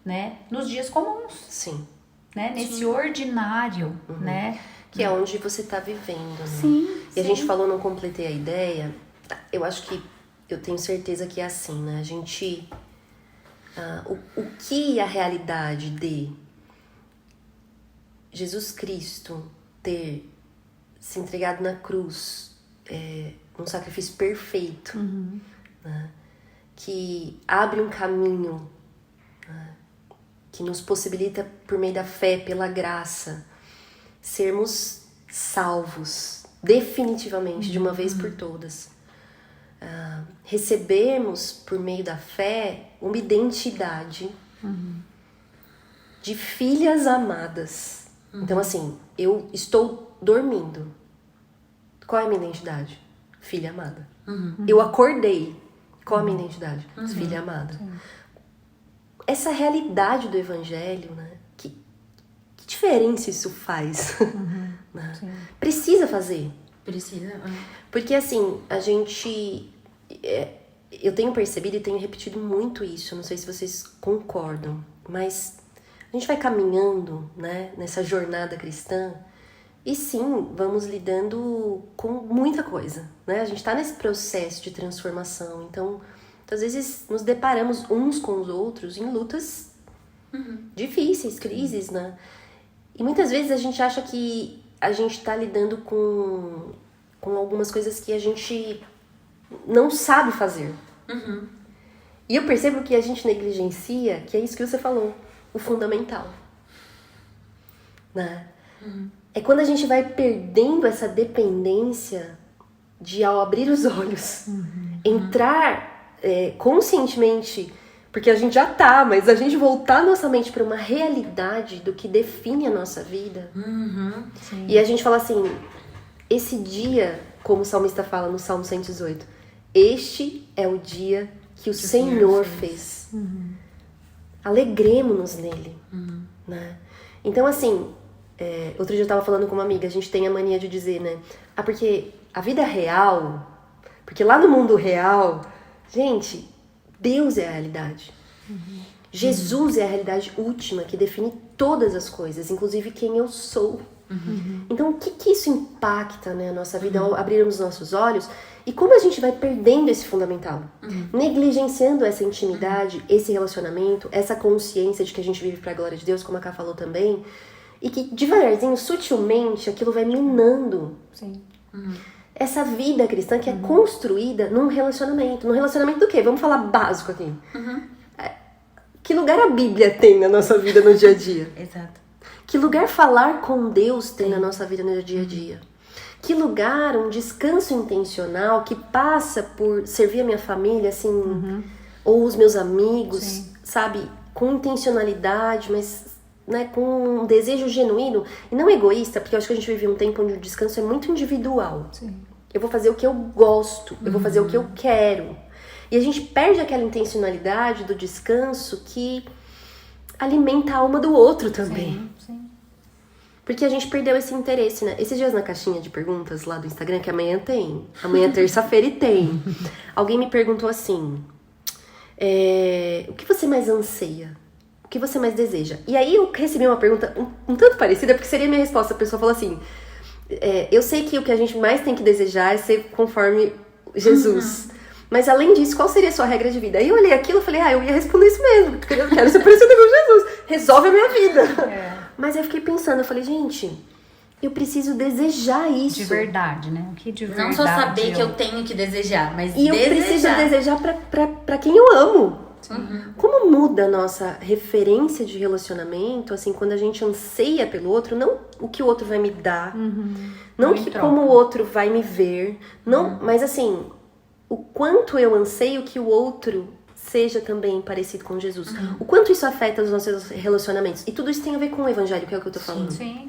né? Nos dias comuns. Sim. Né? Nesse ordinário, né? Que é onde você tá vivendo, né? Sim. E a gente falou, não completei a ideia, eu acho que, eu tenho certeza que é assim, né? A gente... o que a realidade de Jesus Cristo ter se entregado na cruz, um sacrifício perfeito, né? Que abre um caminho, né? Que nos possibilita, por meio da fé, pela graça, sermos salvos definitivamente, de uma vez por todas. Recebermos, por meio da fé, uma identidade de filhas amadas. Então, assim, eu estou dormindo. Qual é a minha identidade? Filha amada. Eu acordei. Qual é a minha identidade? Filha amada. Essa realidade do evangelho, né? Que diferença isso faz? Né? Precisa fazer. Precisa. Porque, assim, a gente... eu tenho percebido e tenho repetido muito isso. Não sei se vocês concordam. Mas a gente vai caminhando, né? Nessa jornada cristã. E sim, vamos lidando com muita coisa, né? A gente tá nesse processo de transformação. Então, às vezes, nos deparamos uns com os outros em lutas difíceis, crises, né? E muitas vezes a gente acha que a gente tá lidando com algumas coisas que a gente não sabe fazer. E eu percebo que a gente negligencia, que é isso que você falou, o fundamental. Né? É quando a gente vai perdendo essa dependência de, ao abrir os olhos, entrar conscientemente, porque a gente já tá, mas a gente voltar nossa mente para uma realidade do que define a nossa vida. E a gente fala assim, esse dia, como o salmista fala no Salmo 118, este é o dia que o Senhor fez. Alegremos-nos nele. Né? Então, assim, outro dia eu tava falando com uma amiga, a gente tem a mania de dizer, né? Porque a vida real, porque lá no mundo real, gente, Deus é a realidade. Jesus é a realidade última que define todas as coisas, inclusive quem eu sou. Então, o que isso impacta, né, a nossa vida ao abrirmos nossos olhos? E como a gente vai perdendo esse fundamental? Negligenciando essa intimidade, esse relacionamento, essa consciência de que a gente vive para a glória de Deus, como a Ká falou também, e que devagarzinho, sutilmente, aquilo vai minando essa vida cristã que é construída num relacionamento. Num relacionamento do quê? Vamos falar básico aqui. Que lugar a Bíblia tem na nossa vida no dia a dia? Exato. Que lugar falar com Deus tem na nossa vida no dia a dia? Que lugar, um descanso intencional que passa por servir a minha família, assim, ou os meus amigos, sabe? Com intencionalidade, mas, né, com um desejo genuíno e não egoísta, porque eu acho que a gente vive um tempo onde o descanso é muito individual. Eu vou fazer o que eu gosto, eu vou fazer o que eu quero. E a gente perde aquela intencionalidade do descanso que alimenta a alma do outro também. Porque a gente perdeu esse interesse, né? Esses dias na caixinha de perguntas lá do Instagram, que amanhã tem. Amanhã é terça-feira e tem. Alguém me perguntou assim, o que você mais anseia? O que você mais deseja? E aí eu recebi uma pergunta um tanto parecida, porque seria a minha resposta. A pessoa falou assim, eu sei que o que a gente mais tem que desejar é ser conforme Jesus. Mas além disso, qual seria a sua regra de vida? Aí eu olhei aquilo e falei, eu ia responder isso mesmo, porque eu quero ser parecida com Jesus. Resolve a minha vida. Mas eu fiquei pensando, eu falei, gente, eu preciso desejar isso. De verdade, né? O que de verdade? Não só saber que eu tenho que desejar, mas e desejar. Eu preciso desejar pra quem eu amo. Como muda a nossa referência de relacionamento, assim, quando a gente anseia pelo outro, não o que o outro vai me dar, não que como o outro vai me ver, não, mas assim, o quanto eu anseio que o outro seja também parecido com Jesus. O quanto isso afeta os nossos relacionamentos. E tudo isso tem a ver com o evangelho, que é o que eu tô falando. Sim.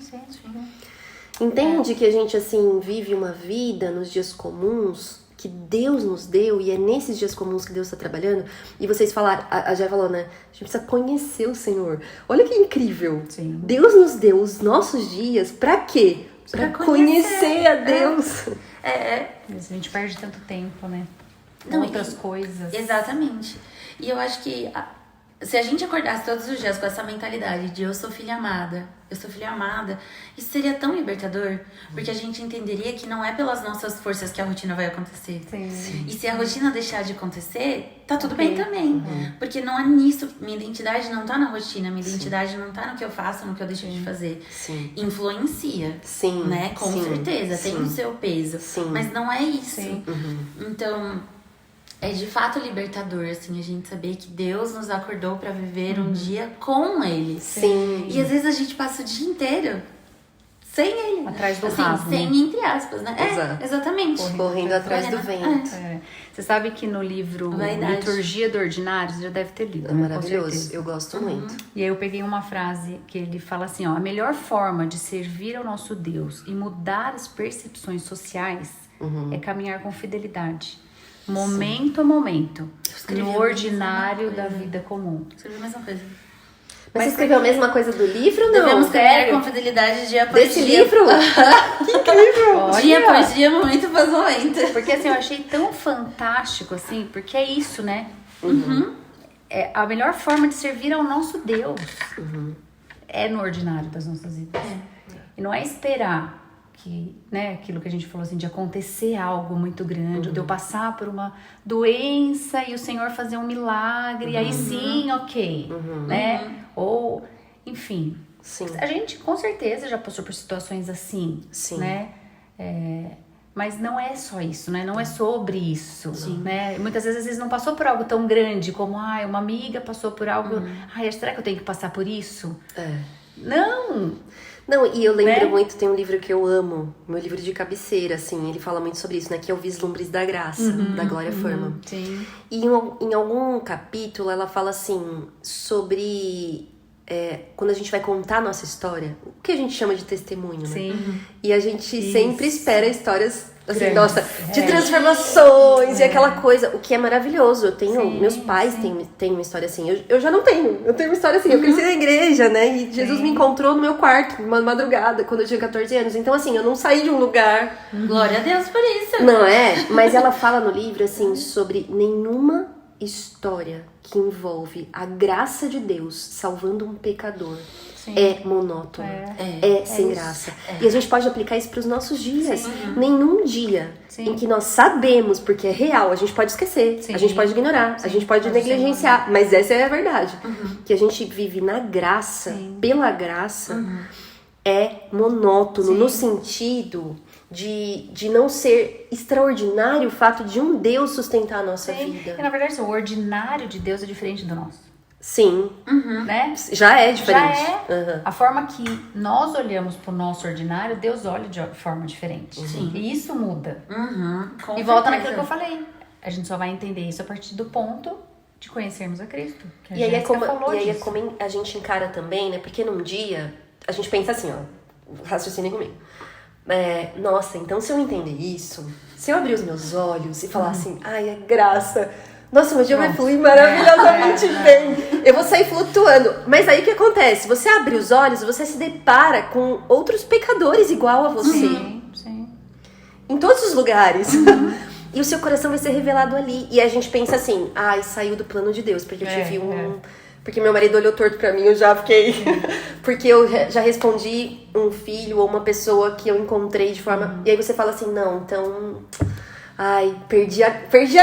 Entende que a gente, assim, vive uma vida nos dias comuns que Deus nos deu, e é nesses dias comuns que Deus está trabalhando. E vocês falaram, a Jé falou, né? A gente precisa conhecer o Senhor. Olha que incrível. Deus nos deu os nossos dias pra quê? Pra conhecer a Deus. Deus. Mas a gente perde tanto tempo, né? Não, outras coisas. Exatamente. E eu acho que se a gente acordasse todos os dias com essa mentalidade de eu sou filha amada, isso seria tão libertador, porque a gente entenderia que não é pelas nossas forças que a rotina vai acontecer. Sim. E se a rotina deixar de acontecer, tá tudo bem também. Porque não é nisso, minha identidade não tá na rotina, minha identidade não tá no que eu faço, no que eu deixo de fazer. Sim. Influencia, Sim. né? Com certeza, tem o seu peso. Sim. Mas não é isso. Sim. Então, é de fato libertador, assim, a gente saber que Deus nos acordou pra viver um dia com Ele. Sim. E às vezes a gente passa o dia inteiro sem Ele. Atrás do assim, rabo, sem, né? entre aspas, né? Exato. Exatamente. Correndo atrás do vento. Você sabe que no livro Vaidade. Liturgia do Ordinário, você já deve ter lido, É né? Com maravilhoso. certeza. Eu gosto muito. E aí eu peguei uma frase que ele fala assim, ó, a melhor forma de servir ao nosso Deus e mudar as percepções sociais é caminhar com fidelidade, momento a momento, escrevi no a ordinário mesma da coisa. vida comum. Escrevi a mesma coisa. Mas você escreveu a mesma coisa do livro ou não? Devemos caminhar Sério? com fidelidade dia após Desse dia. livro? Que incrível! Olha, Dia após dia, momento após momento. porque assim, eu achei tão fantástico, assim, porque é isso, né? É a melhor forma de servir ao nosso Deus é no ordinário das nossas vidas. E não é esperar que, né, aquilo que a gente falou assim, de acontecer algo muito grande, ou de eu passar por uma doença e o Senhor fazer um milagre, e aí sim, ok, né? Ou, enfim, Sim. a gente com certeza já passou por situações assim, Sim. né? Mas não é só isso, né? Não é sobre isso, né? Muitas vezes não passou por algo tão grande como, uma amiga passou por algo, será que eu tenho que passar por isso? Não! Não, e eu lembro Né? muito, tem um livro que eu amo, meu livro de cabeceira, assim, ele fala muito sobre isso, né? Que é o Vislumbres da Graça, da Glória Forman. Sim. E em algum capítulo ela fala assim, sobre quando a gente vai contar a nossa história, o que a gente chama de testemunho, né? Sim. E a gente sempre espera histórias, assim, Grandes. nossa, de transformações e aquela coisa, o que é maravilhoso. Eu tenho, Sim, meus pais têm uma história assim, eu já não tenho, eu tenho uma história assim, eu cresci na igreja, né, e Jesus me encontrou no meu quarto, numa madrugada, quando eu tinha 14 anos, então assim, eu não saí de um lugar. Glória a Deus por isso. Não é? Mas ela fala no livro, assim, sobre nenhuma história que envolve a graça de Deus salvando um pecador é monótono, sem graça. E a gente pode aplicar isso para os nossos dias. Nenhum dia em que nós sabemos, porque é real, a gente pode esquecer, a gente pode ignorar, a gente pode negligenciar, mas essa é a verdade. Que a gente vive na graça, pela graça, é monótono, no sentido de não ser extraordinário o fato de um Deus sustentar a nossa vida. E, na verdade, o ordinário de Deus é diferente do nosso. Sim, Né? já é diferente. Já é. A forma que nós olhamos pro nosso ordinário, Deus olha de forma diferente. Sim. E isso muda. Com E volta certeza. naquilo que eu falei. A gente só vai entender isso a partir do ponto de conhecermos a Cristo. Que a E aí, Jéssica falou é disso. como a gente encara também, né? Porque num dia, a gente pensa assim, ó, raciocinem comigo. Nossa, então se eu entender isso, se eu abrir os meus olhos e falar assim, ai, é graça, nossa, meu dia vai fluir maravilhosamente bem, eu vou sair flutuando. Mas aí o que acontece? Você abre os olhos, você se depara com outros pecadores igual a você. Sim. Em todos os lugares. E o seu coração vai ser revelado ali. E a gente pensa assim, ai, saiu do plano de Deus, porque eu tive Porque meu marido olhou torto pra mim, eu já fiquei... Porque eu já respondi um filho ou uma pessoa que eu encontrei de forma... E aí você fala assim, não, então... Ai, perdi a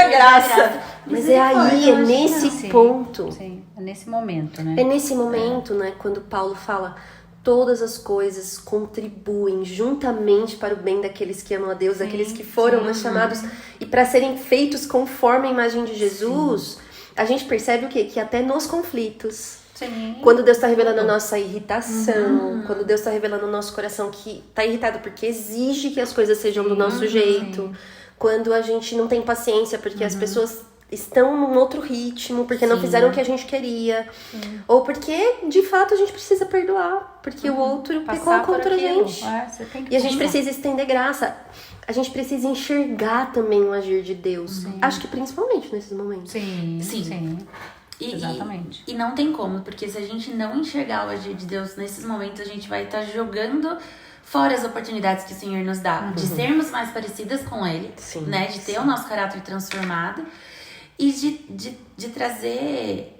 graça. Mas é aí, é nesse ponto. Sim, é nesse momento, né? É nesse momento, né, quando Paulo fala... Todas as coisas contribuem juntamente para o bem daqueles que amam a Deus, daqueles que foram chamados. E para serem feitos conforme a imagem de Jesus... A gente percebe o quê? Que até nos conflitos, quando Deus está revelando a nossa irritação, quando Deus está revelando o nosso coração que está irritado porque exige que as coisas sejam do nosso jeito, quando a gente não tem paciência porque as pessoas estão num outro ritmo, porque não fizeram o que a gente queria, ou porque, de fato, a gente precisa perdoar, porque o outro pecou contra a gente. E a gente precisa estender graça. A gente precisa enxergar também o agir de Deus. Acho que principalmente nesses momentos. Sim. Exatamente. E não tem como, porque se a gente não enxergar o agir de Deus nesses momentos, a gente vai estar jogando fora as oportunidades que o Senhor nos dá, de sermos mais parecidas com Ele, né? De ter o nosso caráter transformado e de trazer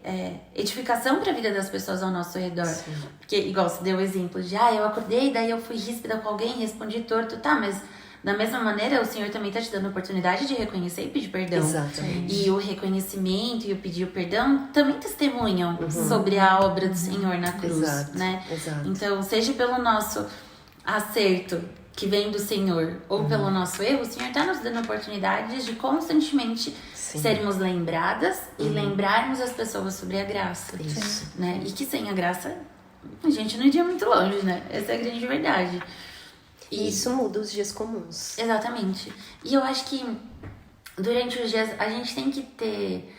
edificação para a vida das pessoas ao nosso redor. Sim. Porque, igual você deu o exemplo de, eu acordei, daí eu fui ríspida com alguém, respondi torto, tá, mas da mesma maneira, o Senhor também tá te dando a oportunidade de reconhecer e pedir perdão. Exatamente. E o reconhecimento e o pedir o perdão também testemunham sobre a obra do Senhor na cruz, né? Exato. Então, seja pelo nosso acerto que vem do Senhor ou pelo nosso erro, o Senhor tá nos dando oportunidades de constantemente sermos lembradas e lembrarmos as pessoas sobre a graça. Isso. Né? E que sem a graça, a gente não iria muito longe, né? Essa é a grande verdade. E isso muda os dias comuns. Exatamente. E eu acho que durante os dias a gente tem que ter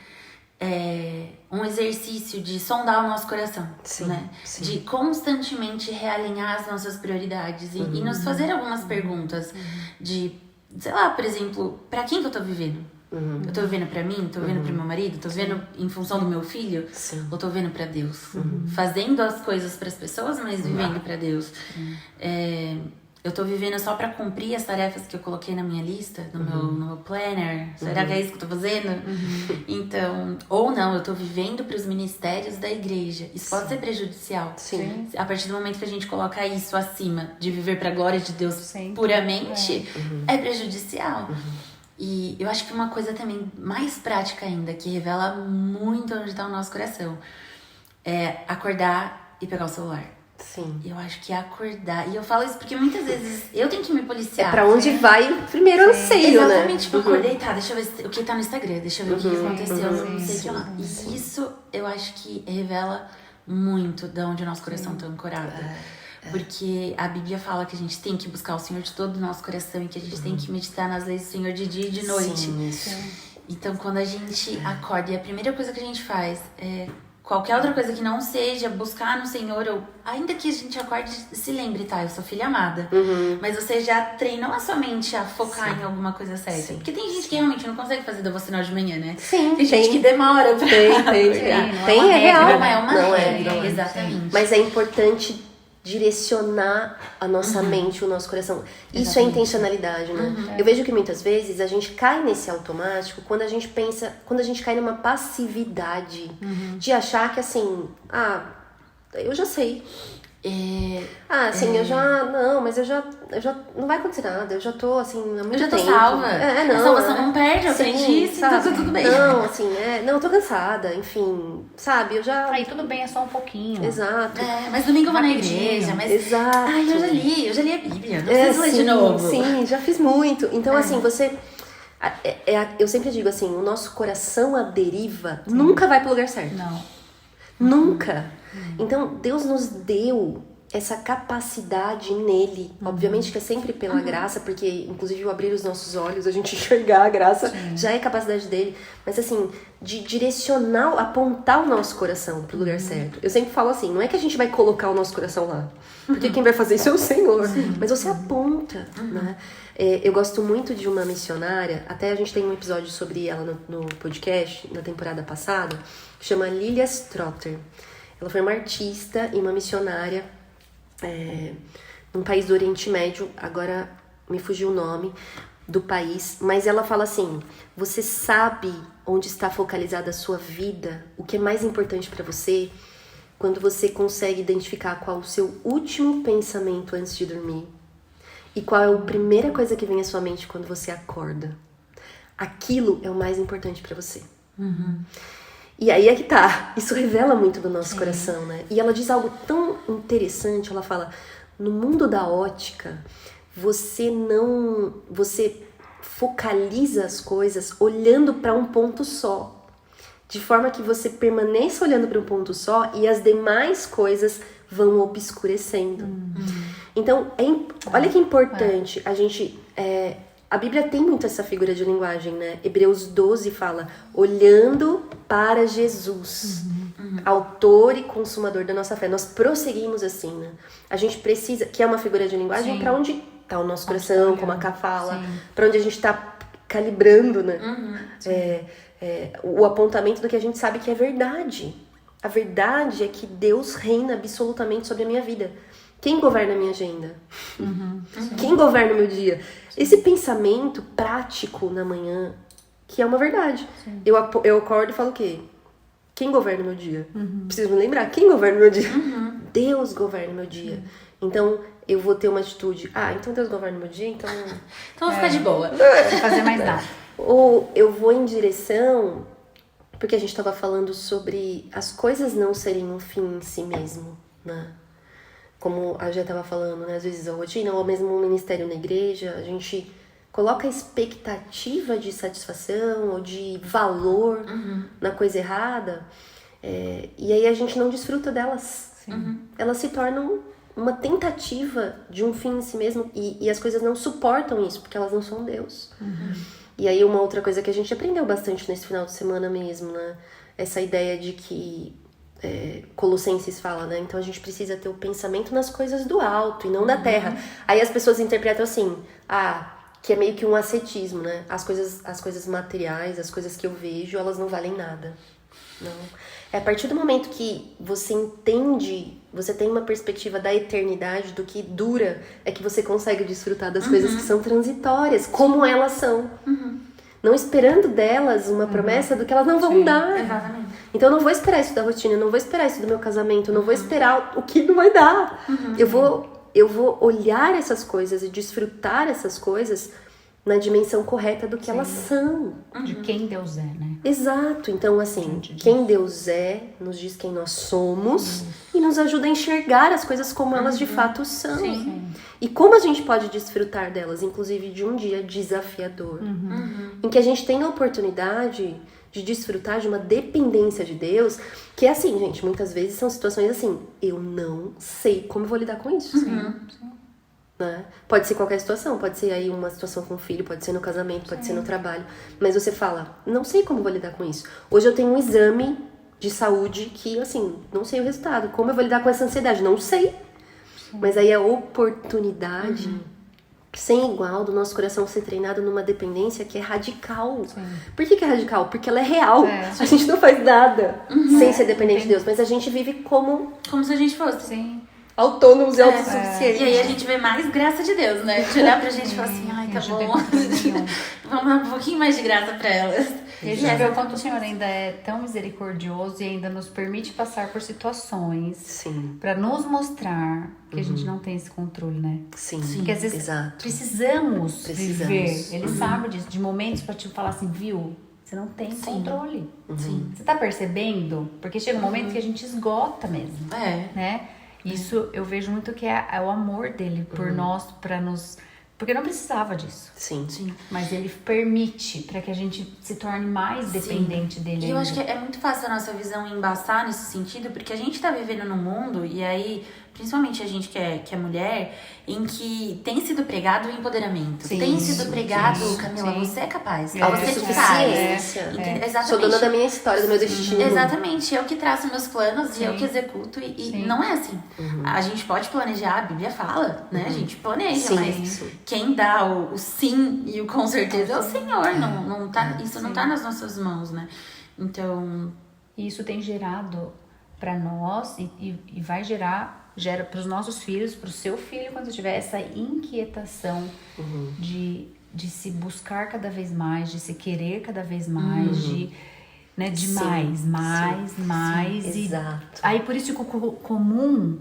um exercício de sondar o nosso coração, né? Sim. De constantemente realinhar as nossas prioridades e nos fazer algumas perguntas de, sei lá, por exemplo, pra quem que eu tô vivendo? Eu tô vivendo pra mim? Tô vivendo pro meu marido? Tô vivendo em função do meu filho? Ou tô vivendo pra Deus? Fazendo as coisas pras pessoas, mas vivendo pra Deus. Eu tô vivendo só pra cumprir as tarefas que eu coloquei na minha lista, no meu planner. Será que é isso que eu tô fazendo? Então, ou não, eu tô vivendo pros ministérios da igreja. Isso pode ser prejudicial. Sim. A partir do momento que a gente coloca isso acima de viver pra glória de Deus puramente, é prejudicial. E eu acho que uma coisa também mais prática ainda, que revela muito onde tá o nosso coração, é acordar e pegar o celular. Sim. Eu acho que acordar. E eu falo isso porque muitas vezes eu tenho que me policiar. É pra onde vai o primeiro anseio, né? Exatamente. Tipo, acordei, tá, deixa eu ver o que tá no Instagram, deixa eu ver o que aconteceu, não sei o que lá. E isso eu acho que revela muito de onde o nosso coração tá ancorado. Porque a Bíblia fala que a gente tem que buscar o Senhor de todo o nosso coração e que a gente tem que meditar nas leis do Senhor de dia e de noite. Então, quando a gente acorda e a primeira coisa que a gente faz é qualquer outra coisa que não seja buscar no Senhor, ou ainda que a gente acorde e se lembre, tá, eu sou filha amada. Mas você já treinou a sua mente a focar em alguma coisa certa. Porque tem gente que realmente não consegue fazer devocional de manhã, né? Tem gente que demora pra Tem, é real. Não é uma regra. Não é. Exatamente. Mas é importante direcionar a nossa mente, o nosso coração. Isso é intencionalidade, né? Eu vejo que muitas vezes a gente cai nesse automático quando a gente pensa, quando a gente cai numa passividade de achar que assim, eu já sei. Eu já. Não, mas eu já. Não vai acontecer nada. Eu já tô, assim, há muito tempo. Eu já tô salva. Não. A salvação não perde, eu aprendi isso, então tudo bem. Não, assim, não, eu tô cansada, enfim, sabe? Eu já. Aí tudo bem, é só um pouquinho. Exato. Mas domingo eu vou na igreja, mas. Exato. Eu já li a Bíblia. Não preciso ler de novo. Sim, já fiz muito. Então, assim, você. Eu sempre digo assim, o nosso coração à deriva nunca vai pro lugar certo. Não. Nunca. Então, Deus nos deu essa capacidade nele. Obviamente que é sempre pela graça, porque inclusive o abrir os nossos olhos, a gente enxergar a graça, já é capacidade dele. Mas assim, de direcionar, apontar o nosso coração pro lugar certo. Eu sempre falo assim, não é que a gente vai colocar o nosso coração lá. Porque quem vai fazer isso é o Senhor. Mas você aponta, né? Eu gosto muito de uma missionária, até a gente tem um episódio sobre ela no podcast, na temporada passada, que chama Lilia Strotter. Ela foi uma artista e uma missionária num país do Oriente Médio, agora me fugiu o nome do país, mas ela fala assim, você sabe onde está focalizada a sua vida, o que é mais importante para você, quando você consegue identificar qual o seu último pensamento antes de dormir e qual é a primeira coisa que vem à sua mente quando você acorda. Aquilo é o mais importante para você. E aí é que tá, isso revela muito do nosso coração, né? E ela diz algo tão interessante, ela fala, no mundo da ótica, você focaliza as coisas olhando para um ponto só. De forma que você permaneça olhando para um ponto só e as demais coisas vão obscurecendo. Então, olha que importante a gente... A Bíblia tem muito essa figura de linguagem, né? Hebreus 12 fala, olhando para Jesus, autor e consumador da nossa fé. Nós prosseguimos assim, né? A gente precisa, que é uma figura de linguagem para onde está o nosso coração, como a Ká fala, para onde a gente está calibrando, né? O apontamento do que a gente sabe que é verdade. A verdade é que Deus reina absolutamente sobre a minha vida. Quem governa a minha agenda? Quem governa o meu dia? Esse pensamento prático na manhã, que é uma verdade. Eu acordo e falo o quê? Quem governa o meu dia? Preciso me lembrar. Quem governa o meu dia? Deus governa o meu dia. Então, eu vou ter uma atitude. Então Deus governa o meu dia, então... Então vou ficar de boa. Não vou fazer mais nada. Ou eu vou em direção... Porque a gente estava falando sobre as coisas não serem um fim em si mesmo, né? Como a já estava falando, né? Às vezes a rotina, ou mesmo o ministério na igreja, a gente coloca a expectativa de satisfação ou de valor na coisa errada, e aí a gente não desfruta delas. Elas se tornam uma tentativa de um fim em si mesmo, e as coisas não suportam isso, porque elas não são Deus. E aí uma outra coisa que a gente aprendeu bastante nesse final de semana mesmo, né? Essa ideia de que Colossenses fala, né? Então a gente precisa ter o pensamento nas coisas do alto e não da terra. Aí as pessoas interpretam assim, que é meio que um ascetismo, né? As coisas materiais, as coisas que eu vejo, elas não valem nada. Não. É a partir do momento que você entende, você tem uma perspectiva da eternidade, do que dura, é que você consegue desfrutar das coisas que são transitórias, como elas são. Não esperando delas uma promessa do que elas não vão dar. Exatamente. Então eu não vou esperar isso da rotina, eu não vou esperar isso do meu casamento, eu não vou esperar o que não vai dar. Eu vou olhar essas coisas e desfrutar essas coisas na dimensão correta do que elas são. De quem Deus é, né? Exato. Então, assim, quem Deus é, nos diz quem nós somos e nos ajuda a enxergar as coisas como elas de fato são. E como a gente pode desfrutar delas, inclusive de um dia desafiador, em que a gente tem a oportunidade de desfrutar de uma dependência de Deus, que é assim, gente, muitas vezes são situações assim, eu não sei como eu vou lidar com isso. Né? Pode ser qualquer situação, pode ser aí uma situação com o filho, pode ser no casamento, pode ser no trabalho, mas você fala, não sei como vou lidar com isso. Hoje eu tenho um exame de saúde que, assim, não sei o resultado, como eu vou lidar com essa ansiedade, não sei. Mas aí a oportunidade sem igual do nosso coração ser treinado numa dependência que é radical. Por que é radical? Porque ela é real. A gente não faz nada sem ser dependente de Deus, mas a gente vive como se a gente fosse. Autônomos e autossuficientes. E aí a gente vê mais graça de Deus, né? De olhar pra gente e falar assim, ai, tá bom. Vamos dar um pouquinho mais de graça pra elas. E a gente vê o quanto o Senhor ainda é tão misericordioso e ainda nos permite passar por situações pra nos mostrar que a gente não tem esse controle, né? Porque às vezes precisamos viver. Ele sabe disso, de momentos pra te falar assim, viu? Você não tem controle. Você tá percebendo? Porque chega um momento que a gente esgota mesmo. Né? Isso eu vejo muito que é o amor dele por nós, pra nos... Porque não precisava disso. Mas ele permite pra que a gente se torne mais dependente dele. E eu acho que é muito fácil a nossa visão embaçar nesse sentido, porque a gente tá vivendo num mundo, e aí, principalmente a gente que é mulher, em que tem sido pregado o empoderamento. Tem sido pregado, Camila, você é capaz. Você que faz. Exatamente. Sou dona da minha história, do meu destino. Exatamente. Eu que traço meus planos e eu que executo. E não é assim. A gente pode planejar, a Bíblia fala, né? A gente planeja, mas quem dá o sim e o com certeza é o Senhor. Isso não tá nas nossas mãos, né? Então... Isso tem gerado pra nós e vai gera para os nossos filhos, para o seu filho, quando tiver essa inquietação de se buscar cada vez mais, de se querer cada vez mais, de mais. Exato. Aí por isso que o comum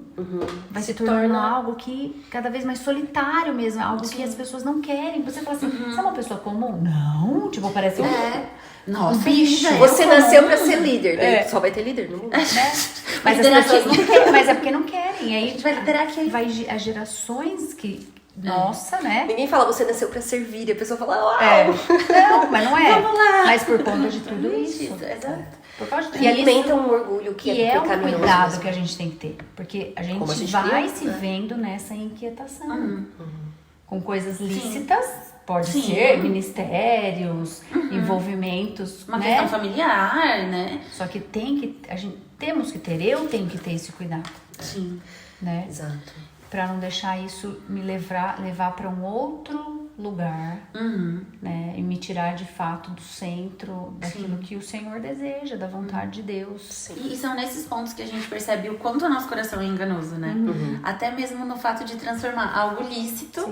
vai se tornando algo que cada vez mais solitário mesmo, algo que as pessoas não querem. Você fala assim, você é uma pessoa comum? Não, tipo, parece Nossa, bicho. Você nasceu pra ser líder, né? Só vai ter líder no mundo. Mas as pessoas não querem, mas é porque não querem. Aí a gente vai liderar aqui. Vai as gerações que... Nossa, né? Ninguém fala, você nasceu pra servir. E a pessoa fala, uau! Não, mas não é. Vamos lá. Mas por conta de tudo isso. Exato. Por causa de tudo e alimenta um orgulho que é um pecaminoso cuidado mesmo. que a gente tem que ter. Porque a gente vai se vendo nessa inquietação. Com coisas lícitas... Pode ser ministérios, envolvimentos, uma questão familiar, né? Só que temos que ter, eu tenho que ter esse cuidado. Né? Exato. Pra não deixar isso me levar para um outro lugar, né? E me tirar de fato do centro daquilo que o Senhor deseja, da vontade de Deus. Sim. E são nesses pontos que a gente percebe o quanto o nosso coração é enganoso, né? Até mesmo no fato de transformar algo lícito,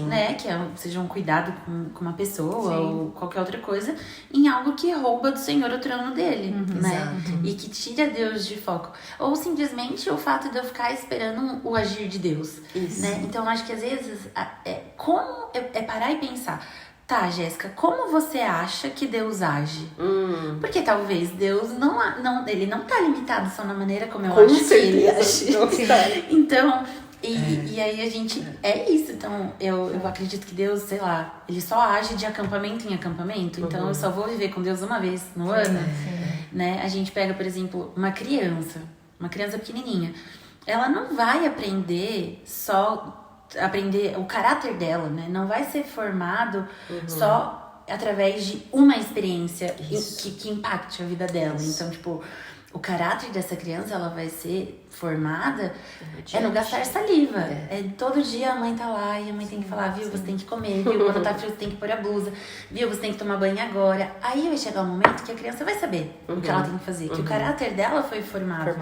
né? Que seja um cuidado com uma pessoa ou qualquer outra coisa, em algo que rouba do Senhor o trono dele, né? E que tira Deus de foco. Ou simplesmente o fato de eu ficar esperando o agir de Deus, né? Então, acho que às vezes é parar e pensar, tá, Jéssica, como você acha que Deus age? Porque talvez Deus ele não tá limitado só na maneira como eu acho que ele age. Então, e aí a gente, é isso. Então, eu acredito que Deus, sei lá, ele só age de acampamento em acampamento. Então, eu só vou viver com Deus uma vez no ano, né? A gente pega, por exemplo, uma criança pequenininha. Ela não vai aprender o caráter dela, né? Não vai ser formado só através de uma experiência que impacte a vida dela. Então, tipo, o caráter dessa criança, ela vai ser formada no gastar saliva. Todo dia a mãe tá lá e a mãe tem que falar, viu, você tem que comer, viu, quando tá frio você tem que pôr a blusa, viu, você tem que tomar banho agora. Aí vai chegar um momento que a criança vai saber o que ela tem que fazer, que o caráter dela foi formado.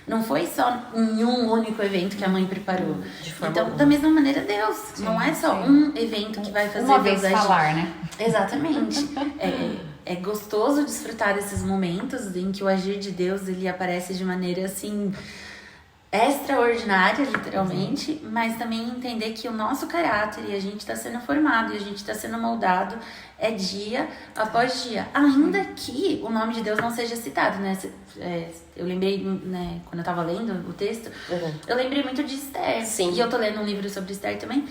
Não foi só em um único evento que a mãe preparou. Então, da mesma maneira, Deus. Não é só um evento que vai fazer uma Deus vez falar, né? Exatamente. É gostoso desfrutar desses momentos em que o agir de Deus, ele aparece de maneira, assim, extraordinária, literalmente, mas também entender que o nosso caráter, e a gente está sendo formado, e a gente está sendo moldado, dia após dia. Ainda que o nome de Deus não seja citado, né? Eu lembrei, né, quando eu estava lendo o texto, eu lembrei muito de Esther. E eu tô lendo um livro sobre Esther também.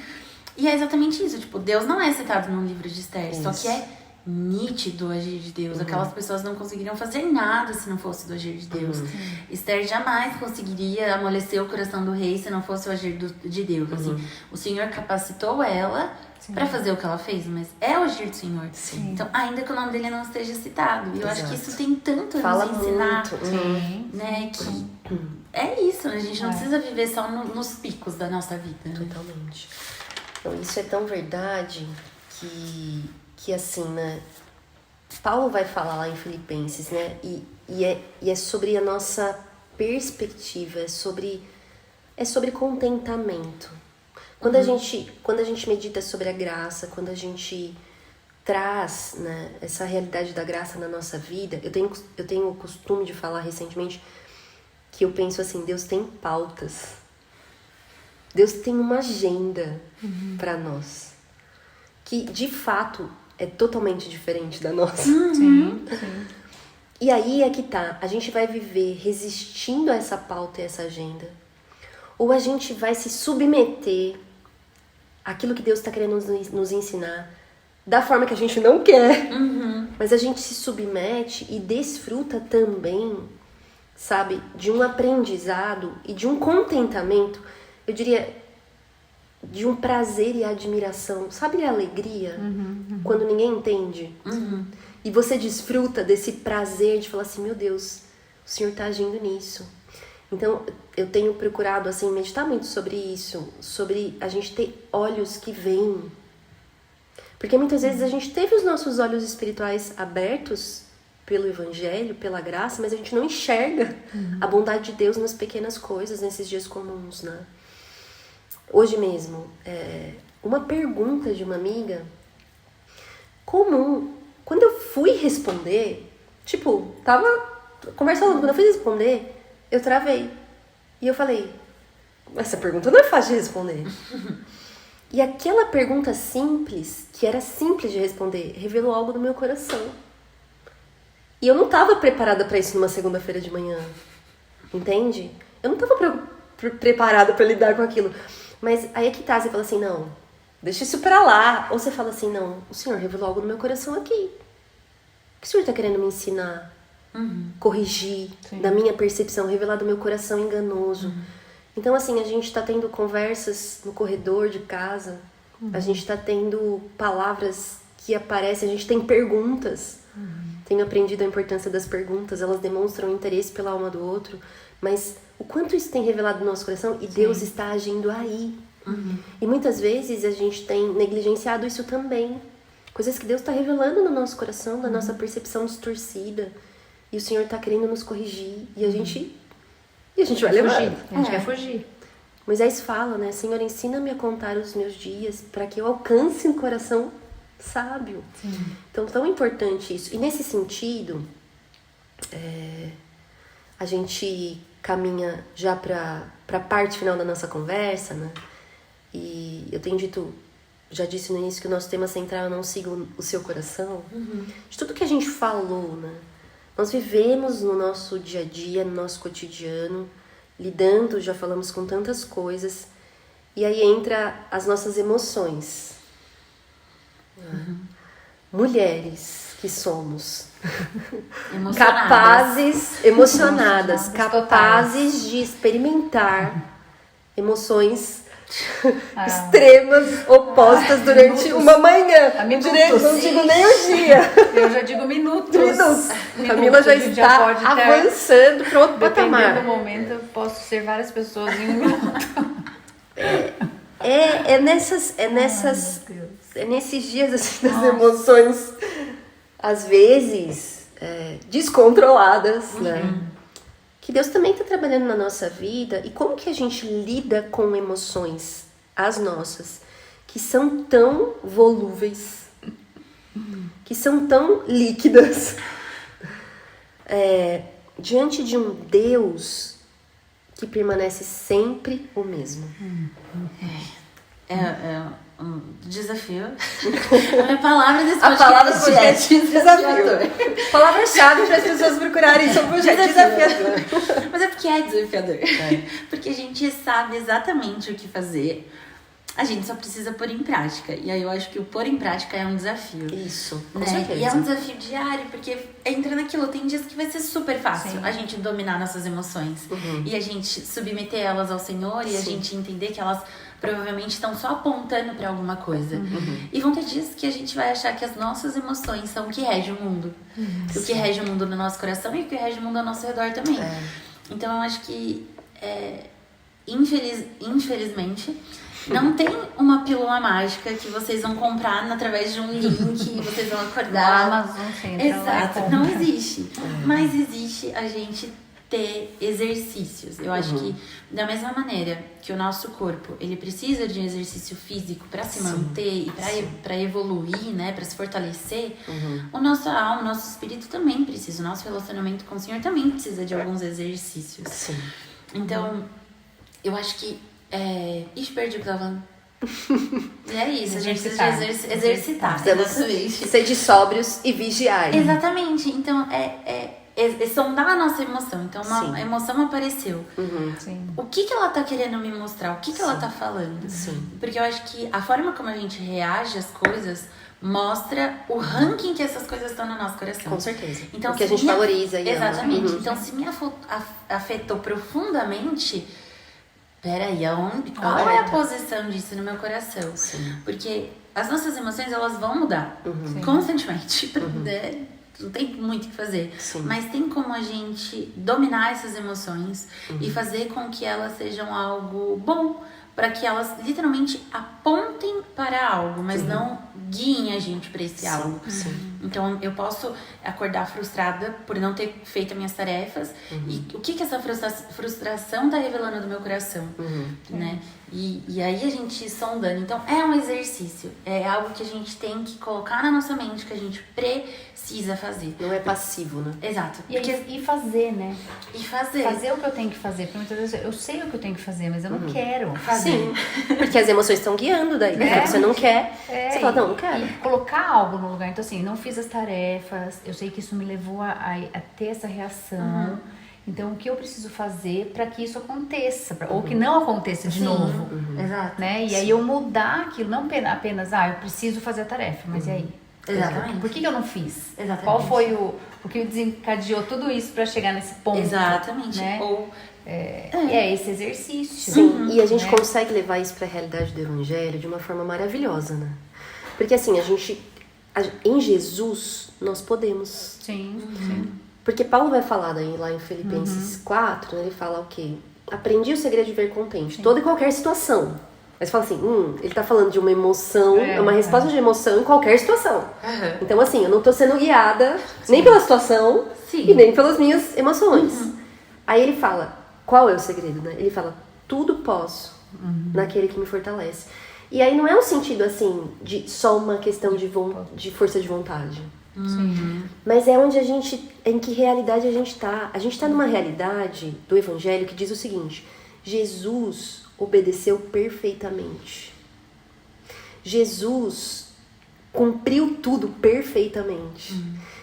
E é exatamente isso, tipo, Deus não é citado no livro de Esther, só que é nítido o agir de Deus. Aquelas pessoas não conseguiriam fazer nada se não fosse do agir de Deus. Esther jamais conseguiria amolecer o coração do rei se não fosse o agir de Deus. Assim, o Senhor capacitou ela para fazer o que ela fez, mas é o agir do Senhor. Então, ainda que o nome dele não esteja citado. E eu acho que isso tem tanto a nos ensinar, né? Que é isso, né? A gente não precisa viver só nos picos da nossa vida. Totalmente. Então, isso é tão verdade que assim, né, Paulo vai falar lá em Filipenses, né, e é sobre a nossa perspectiva, é sobre contentamento. Quando a gente medita sobre a graça, quando a gente traz, né, essa realidade da graça na nossa vida, eu tenho o costume de falar recentemente que eu penso assim, Deus tem pautas, Deus tem uma agenda para nós, que de fato é totalmente diferente da nossa. E aí é que tá, a gente vai viver resistindo a essa pauta e essa agenda, ou a gente vai se submeter àquilo que Deus está querendo nos ensinar, da forma que a gente não quer, mas a gente se submete e desfruta também, sabe, de um aprendizado e de um contentamento, eu diria, de um prazer e admiração, sabe a alegria? Quando ninguém entende. E você desfruta desse prazer de falar assim, meu Deus, o Senhor está agindo nisso. Então, eu tenho procurado, assim, meditar muito sobre isso, sobre a gente ter olhos que veem. Porque muitas vezes a gente teve os nossos olhos espirituais abertos pelo Evangelho, pela graça, mas a gente não enxerga a bondade de Deus nas pequenas coisas, nesses dias comuns, né? Hoje mesmo, uma pergunta de uma amiga comum. Quando eu fui responder, tipo, tava conversando, quando eu fui responder, eu travei. E eu falei, essa pergunta não é fácil de responder. E aquela pergunta simples, que era simples de responder, revelou algo do meu coração. E eu não tava preparada para isso numa segunda-feira de manhã. Entende? Eu não tava preparada para lidar com aquilo. Mas aí é que tá, você fala assim, não, deixa isso pra lá. Ou você fala assim, não, o Senhor revelou algo no meu coração aqui. O que o Senhor tá querendo me ensinar? Corrigir da minha percepção, revelar do meu coração enganoso. Então, assim, a gente tá tendo conversas no corredor de casa, a gente tá tendo palavras que aparecem, a gente tem perguntas. Tenho aprendido a importância das perguntas, elas demonstram interesse pela alma do outro, mas o quanto isso tem revelado no nosso coração e Deus está agindo aí. E muitas vezes a gente tem negligenciado isso também. Coisas que Deus está revelando no nosso coração, da nossa percepção distorcida. E o Senhor está querendo nos corrigir. E a gente vai levando. A gente quer fugir. Moisés fala, né? Senhor, ensina-me a contar os meus dias para que eu alcance um coração sábio. Sim. Então, tão importante isso. E nesse sentido, a gente caminha já para a parte final da nossa conversa, né? E eu tenho já disse no início que o nosso tema central é não siga o seu coração. De tudo que a gente falou, né? Nós vivemos no nosso dia a dia, no nosso cotidiano, lidando, já falamos com tantas coisas, e aí entra as nossas emoções. Mulheres que somos emocionadas, capazes de experimentar emoções extremas, opostas durante uma manhã. Não digo nem um dia. Eu já digo minutos. Camila já está avançando para outro patamar. Dependendo do momento, eu posso ser várias pessoas em um minuto. É nesses dias assim, das emoções, às vezes, descontroladas, né? Que Deus também está trabalhando na nossa vida. E como que a gente lida com emoções, as nossas, que são tão volúveis, que são tão líquidas, diante de um Deus que permanece sempre o mesmo. É um desafio. A minha palavra desse podcast. A palavra do podcast é desafiador. Palavra-chave para as pessoas procurarem sobre o projeto desafiador. Mas é porque é desafiador. Porque a gente sabe exatamente o que fazer. A gente só precisa pôr em prática. E aí eu acho que o pôr em prática é um desafio. Isso, com né? certeza. E é um desafio diário, porque entra naquilo. Tem dias que vai ser super fácil a gente dominar nossas emoções. E a gente submeter elas ao Senhor e a gente entender que elas provavelmente estão só apontando para alguma coisa. E vão ter dias que a gente vai achar que as nossas emoções são o que rege o mundo. O que rege o mundo no nosso coração e o que rege o mundo ao nosso redor também. Então eu acho que, infelizmente, não tem uma pílula mágica que vocês vão comprar através de um link e vocês vão acordar. Na Amazon, sim. Exato, não existe. Mas existe a gente ter exercícios. Eu acho que da mesma maneira que o nosso corpo, ele precisa de um exercício físico para se manter e para evoluir, né, para se fortalecer, o nosso alma, o nosso espírito também precisa, o nosso relacionamento com o Senhor também precisa de alguns exercícios. Então, eu acho que ixi, perdi o que eu tava falando. E é isso, a gente precisa de exercitar. Ser de sóbrios e vigiar. Exatamente. Então, sondar a nossa emoção. Então, uma emoção apareceu. O que ela tá querendo me mostrar? O que ela tá falando? Porque eu acho que a forma como a gente reage às coisas mostra o ranking que essas coisas estão no nosso coração. Com certeza. Então, o que a gente valoriza. Exatamente. Então, se me afetou profundamente... Peraí, qual é a posição disso no meu coração? Porque as nossas emoções, elas vão mudar constantemente. Não tem muito o que fazer. Mas tem como a gente dominar essas emoções e fazer com que elas sejam algo bom. Para que elas literalmente apontem para algo, mas não guiem a gente para esse algo. Então, eu posso acordar frustrada por não ter feito as minhas tarefas. E o que essa frustração está revelando do meu coração? Né? E aí a gente sondando. Então, é um exercício. É algo que a gente tem que colocar na nossa mente, que a gente precisa fazer. Não é passivo, né? Exato. E fazer, né? E fazer. Fazer o que eu tenho que fazer. Porque muitas vezes eu sei o que eu tenho que fazer, mas eu não quero fazer. Sim, porque as emoções estão guiando daí. Você não quer, você fala, não quero. E colocar algo no lugar. Então, assim, não fiz as tarefas, eu sei que isso me levou a ter essa reação. Então, o que eu preciso fazer para que isso aconteça? Ou que não aconteça de novo. Exato. Né? E aí eu mudar aquilo, não apenas, eu preciso fazer a tarefa, mas e aí? Exatamente. Por que eu não fiz? Exatamente. Qual foi o que desencadeou tudo isso para chegar nesse ponto? Exatamente. Né? Ou... é esse exercício. Sim, e a gente consegue levar isso para a realidade do Evangelho de uma forma maravilhosa, né? Porque assim, em Jesus, nós podemos. Sim. Porque Paulo vai falar daí, lá em Filipenses 4, ele fala o quê? Aprendi o segredo de ver contente, toda e qualquer situação. Mas fala assim, ele tá falando de uma emoção, é uma resposta de emoção em qualquer situação. Então, assim, eu não tô sendo guiada nem pela situação e nem pelas minhas emoções. Aí ele fala, qual é o segredo, né? Ele fala, tudo posso naquele que me fortalece. E aí não é um sentido, assim, de só uma questão de força de vontade. Mas é onde em que realidade a gente tá. A gente tá numa realidade do evangelho que diz o seguinte, Jesus obedeceu perfeitamente. Jesus cumpriu tudo perfeitamente.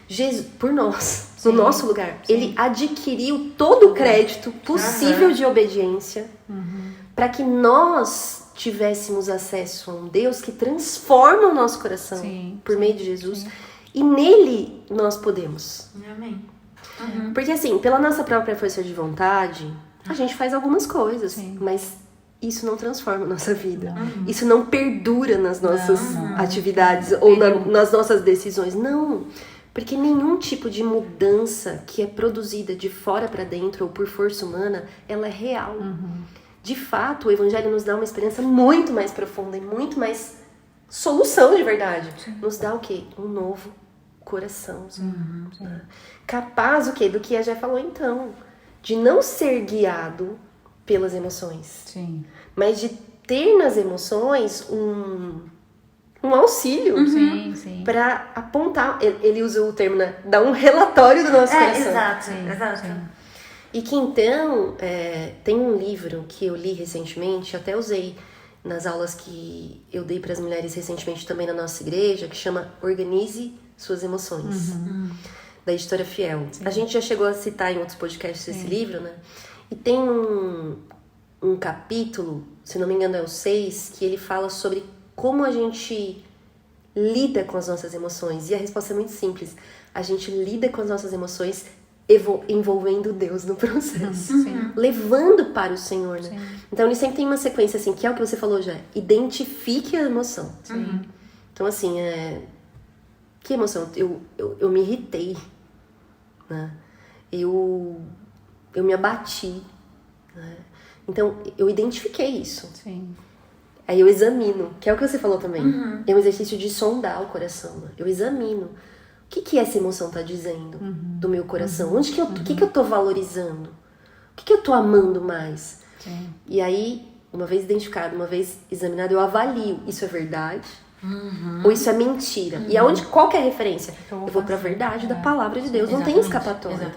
Jesus, por nós, no nosso lugar. Ele adquiriu todo o crédito possível de obediência para que nós tivéssemos acesso a um Deus que transforma o nosso coração por meio de Jesus. E nele nós podemos. Amém. Porque assim, pela nossa própria força de vontade, a gente faz algumas coisas, mas isso não transforma a nossa vida. Isso não perdura nas nossas atividades ou nas nossas decisões. Não, porque nenhum tipo de mudança que é produzida de fora para dentro ou por força humana, ela é real. De fato, o evangelho nos dá uma experiência muito mais profunda e muito mais solução de verdade. Nos dá o quê? Um novo coração. Capaz o quê? Do que a Jé falou então. De não ser guiado pelas emoções. Mas de ter nas emoções um auxílio para apontar. Ele usa o termo, né? Dar um relatório do nosso coração. Exato. E que então, tem um livro que eu li recentemente, até usei nas aulas que eu dei para as mulheres recentemente também na nossa igreja, que chama Organize Suas Emoções, da editora Fiel. A gente já chegou a citar em outros podcasts esse livro, né? E tem um capítulo, se não me engano é o 6, que ele fala sobre como a gente lida com as nossas emoções. E a resposta é muito simples. A gente lida com as nossas emoções envolvendo Deus no processo. Levando para o Senhor, né? Então ele sempre tem uma sequência assim, que é o que você falou já. Identifique a emoção. Então assim, que emoção? Eu me irritei, né? Eu me abati, né? Então eu identifiquei isso. Aí eu examino, que é o que você falou também. É um exercício de sondar o coração, né? Eu examino. O que essa emoção tá dizendo do meu coração? O que eu tô valorizando? O que eu tô amando mais? E aí, uma vez identificado, uma vez examinado, eu avalio. Isso é verdade? Ou isso é mentira? E qual que é a referência? Eu vou pra verdade da palavra de Deus. Não tem escapatória.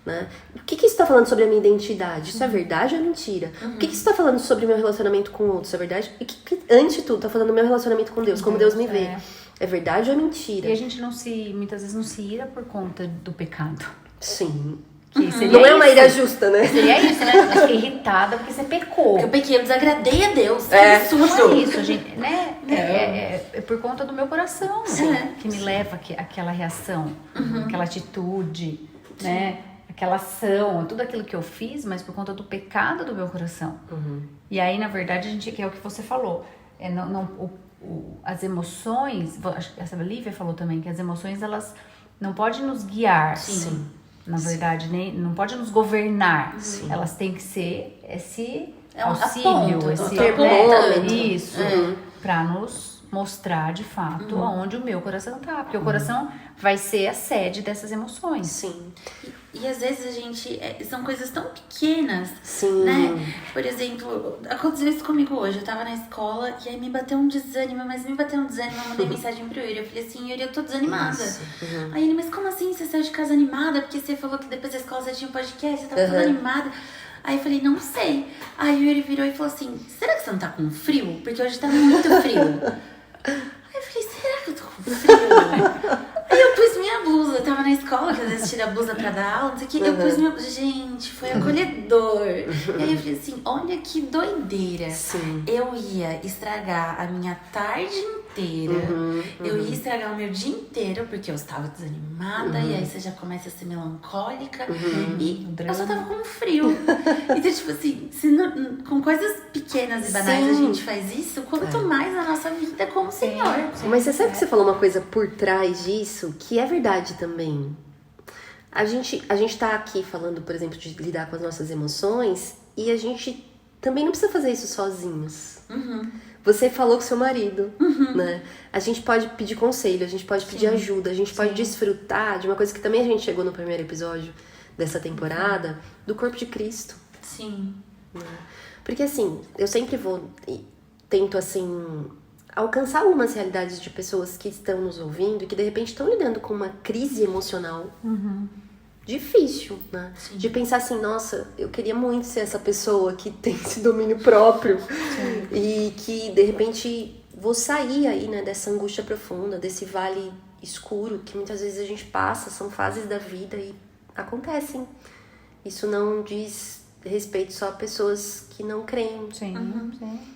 Né? O que isso tá falando sobre a minha identidade? Isso é verdade ou é mentira? O que isso tá falando sobre o meu relacionamento com outros? Isso é verdade? E antes de tudo, tá falando do meu relacionamento com Deus, como Deus me vê. É verdade ou é mentira? E a gente muitas vezes não se ira por conta do pecado. Sim. Que seria não é uma ira justa, né? Seria isso, né? Eu fiquei irritada porque você pecou. Porque eu pequei, eu desagradei a Deus. Não é isso, gente. Né? É por conta do meu coração que me leva àquela reação, aquela atitude, né? Aquela ação, tudo aquilo que eu fiz, mas por conta do pecado do meu coração. E aí, na verdade, a gente, que é o que você falou, as emoções, essa Lívia falou também, que as emoções, elas não podem nos guiar, na verdade, nem, não podem nos governar. Elas têm que ser esse auxílio, esse isso, para nos mostrar de fato aonde o meu coração tá, porque o coração vai ser a sede dessas emoções. E às vezes a gente... são coisas tão pequenas, né? Por exemplo, aconteceu isso comigo hoje. Eu tava na escola e aí me bateu um desânimo. Eu mandei mensagem pro Yuri. Eu falei assim, Yuri, eu tô desanimada. Aí ele, mas como assim? Você saiu de casa animada? Porque você falou que depois da escola você tinha um podcast, você tava toda animada. Aí eu falei, não sei. Aí o Yuri virou e falou assim, será que você não tá com frio? Porque hoje tá muito frio. Aí eu falei, será que eu tô com frio? Aí eu pus minha blusa, eu tava na escola, que às vezes tira a blusa pra dar aula, não sei o que. Eu pus minha blusa, gente, foi acolhedor. E aí eu falei assim, olha que doideira. Eu ia estragar a minha tarde inteira, eu ia estragar o meu dia inteiro, porque eu estava desanimada, e aí você já começa a ser melancólica, e eu só tava com frio. Então, tipo assim, com coisas pequenas e banais a gente faz isso, quanto mais a nossa vida com o Senhor. Mas você sabe que você falou uma coisa por trás disso, que é verdade também. A gente tá aqui falando, por exemplo, de lidar com as nossas emoções, e a gente também não precisa fazer isso sozinhos. Você falou com seu marido, né? A gente pode pedir conselho, a gente pode pedir ajuda, a gente pode desfrutar de uma coisa que também a gente chegou no primeiro episódio dessa temporada, do corpo de Cristo. Sim. Né? Porque assim, eu sempre tento assim, alcançar algumas realidades de pessoas que estão nos ouvindo e que de repente estão lidando com uma crise emocional difícil, né? Sim. De pensar assim, nossa, eu queria muito ser essa pessoa que tem esse domínio próprio e que de repente vou sair aí, né, dessa angústia profunda, desse vale escuro que muitas vezes a gente passa, são fases da vida e acontecem. Isso não diz respeito só a pessoas que não creem. Sim.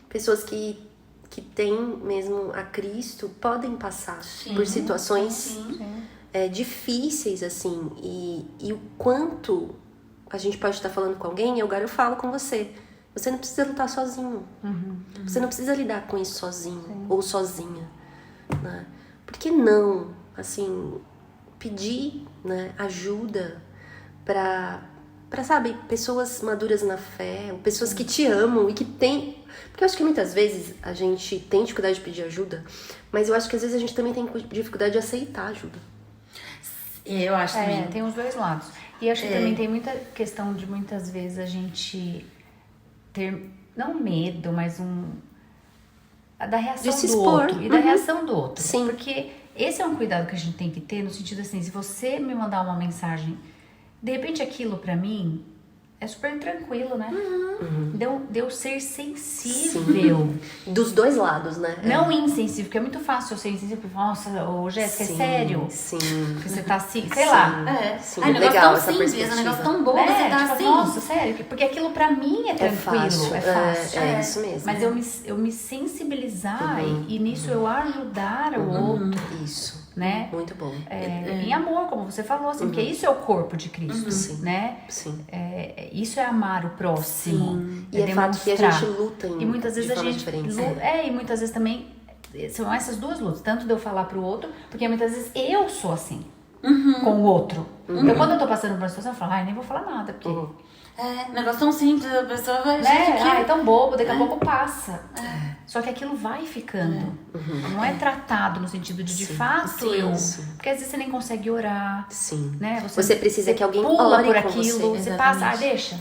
Pessoas que têm mesmo a Cristo podem passar por situações difíceis, assim. E o quanto a gente pode estar falando com alguém, e agora eu falo com você. Você não precisa lutar sozinho. Você não precisa lidar com isso sozinho ou sozinha. Né? Por que não, assim, pedir, né, ajuda para, sabe, pessoas maduras na fé, ou pessoas que te amam e que têm... Porque eu acho que muitas vezes a gente tem dificuldade de pedir ajuda, mas eu acho que às vezes a gente também tem dificuldade de aceitar ajuda. Eu acho também. Tem os dois lados. E acho que também tem muita questão de muitas vezes a gente ter, não medo, mas da reação de se do expor. outro. E da reação do outro. Sim. Porque esse é um cuidado que a gente tem que ter no sentido assim, se você me mandar uma mensagem, de repente aquilo pra mim é super tranquilo, né? De eu ser sensível. Sim. Dos dois lados, né? Não insensível, porque é muito fácil eu ser insensível. Nossa, Jéssica, é sério? Sim. Porque você tá assim, sei lá. Sim, Ai, legal negócio essa tão simples, perspectiva. um negócio tão bobo, você tá tipo, assim. nossa, sério? Porque aquilo pra mim é tranquilo, é fácil. É isso mesmo. Mas eu me sensibilizar e nisso eu ajudar o outro. Isso. Né? Muito bom. Em amor, como você falou, assim, porque isso é o corpo de Cristo, né? Sim. Isso é amar o próximo. E é fato que a gente luta e muitas vezes de formas diferentes. E muitas vezes também são essas duas lutas, tanto de eu falar pro outro, porque muitas vezes eu sou assim com o outro. Eu, quando eu tô passando por uma situação, eu falo, nem vou falar nada, porque Negócio tão simples, a pessoa vai... é tão bobo, daqui a pouco passa. Só que aquilo vai ficando. Não é tratado no sentido de fato porque às vezes você nem consegue orar. Sim. Né? Você precisa que alguém pula ore por com aquilo, você. você passa, deixa.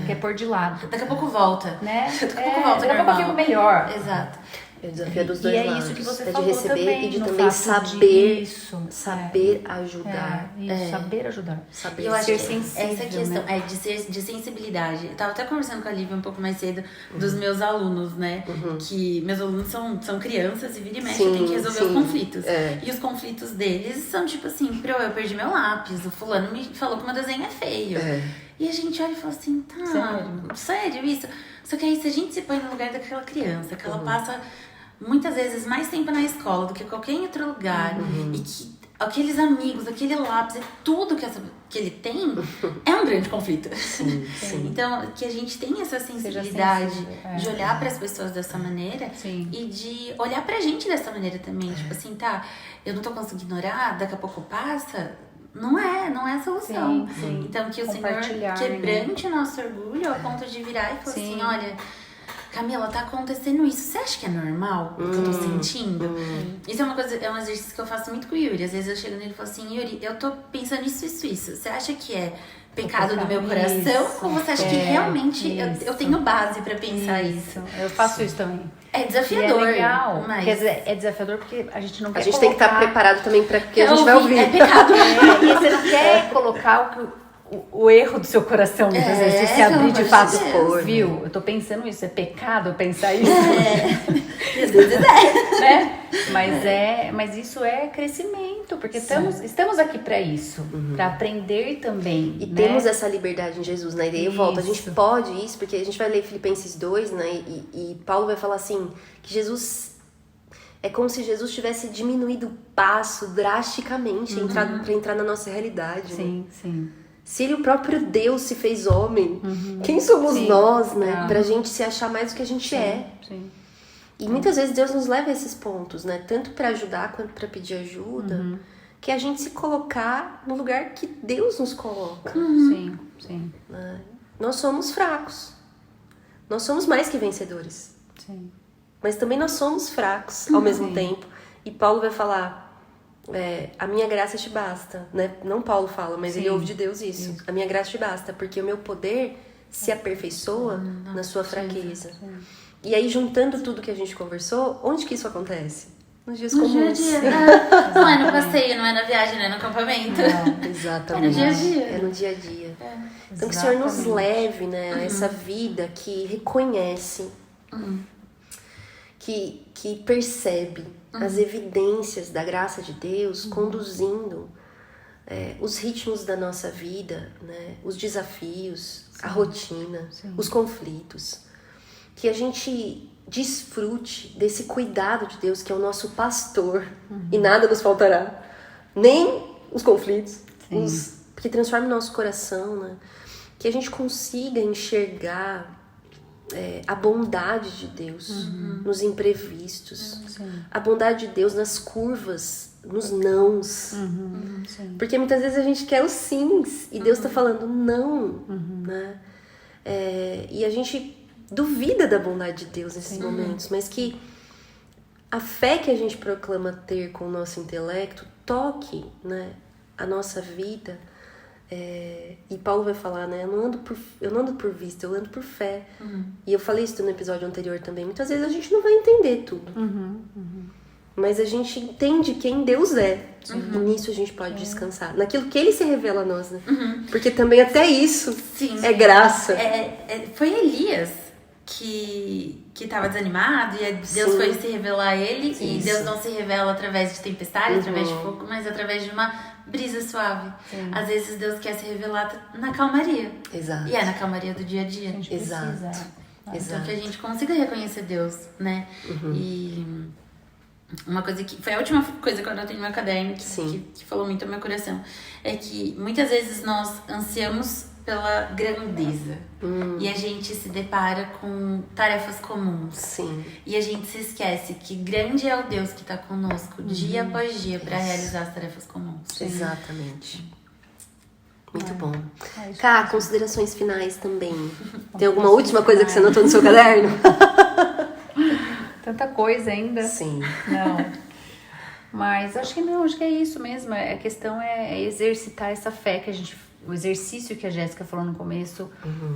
Quer pôr de lado. Daqui a pouco volta. Né? Daqui a pouco volta, daqui a pouco eu fico melhor. Exato. É o desafio dos dois lados. E é isso que você de falou receber também, e de no também fato saber, disso. saber ajudar. Saber ajudar. Saber Eu acho ser que sensível. essa questão de sensibilidade. Eu tava até conversando com a Lívia um pouco mais cedo dos meus alunos, né? Que meus alunos são crianças e vira e mexe eu tenho que resolver os conflitos. E os conflitos deles são tipo assim, eu perdi meu lápis, o fulano me falou que meu desenho é feio. E a gente olha e fala assim, sério isso? Só que aí se a gente se põe no lugar daquela criança, que ela passa muitas vezes mais tempo na escola do que qualquer outro lugar, e que aqueles amigos, aquele lápis, tudo que ele tem é um grande conflito. Sim. Então, que a gente tenha essa sensibilidade de olhar para as pessoas dessa maneira e de olhar pra gente dessa maneira também. Tipo assim, eu não tô conseguindo orar, daqui a pouco passa. Não é a solução. Então, que o Senhor quebrante o nosso orgulho ao ponto de virar e falar assim, olha, Camila, tá acontecendo isso. Você acha que é normal o que eu tô sentindo? Isso é um exercício que eu faço muito com o Yuri. Às vezes eu chego nele e falo assim, Yuri, eu tô pensando isso. Você acha que é pecado do meu coração? Ou você acha que realmente eu tenho base pra pensar isso? Eu faço isso também. É desafiador. É legal. Mas... Quer dizer, é desafiador porque a gente não quer A gente tem que estar preparado também para que a gente vai ouvir. É pecado. E você não quer colocar o erro do seu coração, muitas vezes, você se abrir de fato, viu? Eu tô pensando isso, é pecado pensar isso? Às vezes né? Mas isso é crescimento, porque estamos aqui para isso, para aprender também. E temos essa liberdade em Jesus, né? E daí eu volto, a gente pode isso, porque a gente vai ler Filipenses 2, né? E Paulo vai falar assim, que Jesus... É como se Jesus tivesse diminuído o passo drasticamente para entrar na nossa realidade. Sim. Se ele, o próprio Deus, se fez homem, quem somos nós, né? Pra gente se achar mais do que a gente é. E muitas vezes Deus nos leva a esses pontos, né? Tanto pra ajudar quanto pra pedir ajuda. Que é a gente se colocar no lugar que Deus nos coloca. Sim. Né? Nós somos fracos. Nós somos mais que vencedores. Sim. Mas também nós somos fracos ao mesmo tempo. E Paulo vai falar, a minha graça te basta, né? Não Paulo fala, mas ele ouve de Deus isso. A minha graça te basta, porque o meu poder se aperfeiçoa na sua fraqueza. Sim. E aí, juntando tudo que a gente conversou, onde que isso acontece? Nos dias comuns. No dia a dia. Não é no passeio, não é na viagem, não é no acampamento. Não, exatamente. É no dia a dia. É no dia a dia. Então que o Senhor nos leve, né, a essa vida que reconhece, que percebe as evidências da graça de Deus conduzindo os ritmos da nossa vida, né, os desafios, a rotina, os conflitos. Que a gente desfrute desse cuidado de Deus, que é o nosso pastor, e nada nos faltará. Nem os conflitos, que transforma o nosso coração, né? Que a gente consiga enxergar a bondade de Deus nos imprevistos, a bondade de Deus nas curvas, nos nãos. Porque muitas vezes a gente quer os sims e Deus está falando não, né? E a gente duvida da bondade de Deus nesses momentos, mas que a fé que a gente proclama ter com o nosso intelecto toque, né, a nossa vida. E Paulo vai falar, né, eu não ando por vista, eu ando por fé. E eu falei isso no episódio anterior também. Muitas vezes a gente não vai entender tudo, mas a gente entende quem Deus é. E nisso a gente pode descansar, naquilo que Ele se revela a nós, né? Porque também até isso é graça. Foi Elias que estava desanimado e Deus foi se revelar a ele. E Deus não se revela através de tempestade, através de fogo, mas através de uma brisa suave. Às vezes Deus quer se revelar na calmaria. Exato. E é na calmaria do dia a dia. Exato. Então que a gente consiga reconhecer Deus, né? E uma coisa que foi a última coisa que eu anotei no meu caderno que falou muito ao meu coração é que muitas vezes nós ansiamos pela grandeza e a gente se depara com tarefas comuns e a gente se esquece que grande é o Deus que está conosco dia após dia para realizar as tarefas comuns. Exatamente. Muito bom. Cá, considerações finais também. Tem alguma última coisa que você anotou no seu caderno? Tanta coisa ainda. Sim. Não. Mas acho que é isso mesmo. A questão é exercitar essa fé que a gente... O exercício que a Jéssica falou no começo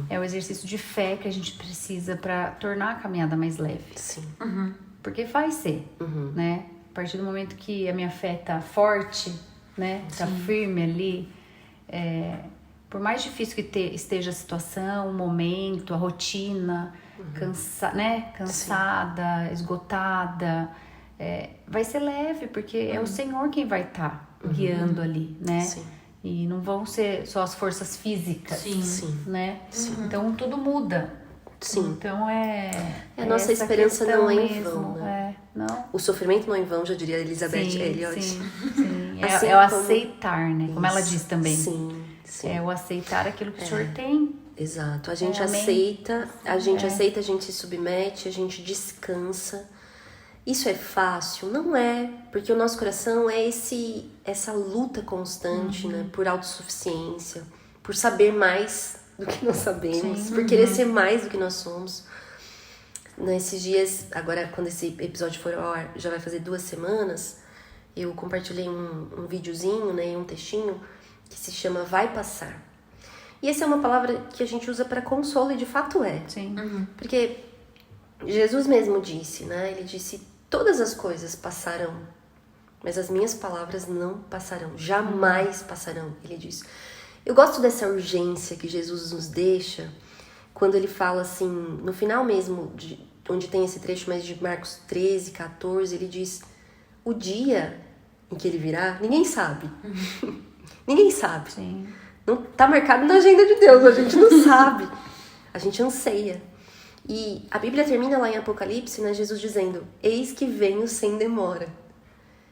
é o exercício de fé que a gente precisa para tornar a caminhada mais leve. Sim. Porque vai ser, né? A partir do momento que a minha fé tá forte, né? Tá firme ali, por mais difícil que esteja a situação, o momento, a rotina, cansada, esgotada, vai ser leve, porque é o Senhor quem vai estar guiando ali, né? Sim. E não vão ser só as forças físicas, né? Então tudo muda. Então a nossa esperança não é em vão, mesmo, né? Não. O sofrimento não é em vão, já diria Elizabeth Elliot. Sim. Assim é o aceitar, né? Como ela diz também. Sim. É o aceitar aquilo que o Senhor tem. Exato. A gente aceita, a gente se submete, a gente descansa. Isso é fácil? Não é, porque o nosso coração é essa luta constante, né, por autossuficiência, por saber mais do que nós sabemos, por querer ser mais do que nós somos. Nesses dias, agora quando esse episódio for ao ar, já vai fazer 2 semanas, eu compartilhei um videozinho, né, um textinho que se chama Vai Passar. E essa é uma palavra que a gente usa para consolo e de fato é. Porque Jesus mesmo disse, né, ele disse: todas as coisas passarão, mas as minhas palavras não passarão, jamais passarão, ele diz. Eu gosto dessa urgência que Jesus nos deixa, quando ele fala assim, no final mesmo, onde tem esse trecho mais de Marcos 13, 14, ele diz: o dia em que ele virá, ninguém sabe. Ninguém sabe. Não tá marcado na agenda de Deus, a gente não sabe. A gente anseia. E a Bíblia termina lá em Apocalipse, né, Jesus dizendo: eis que venho sem demora.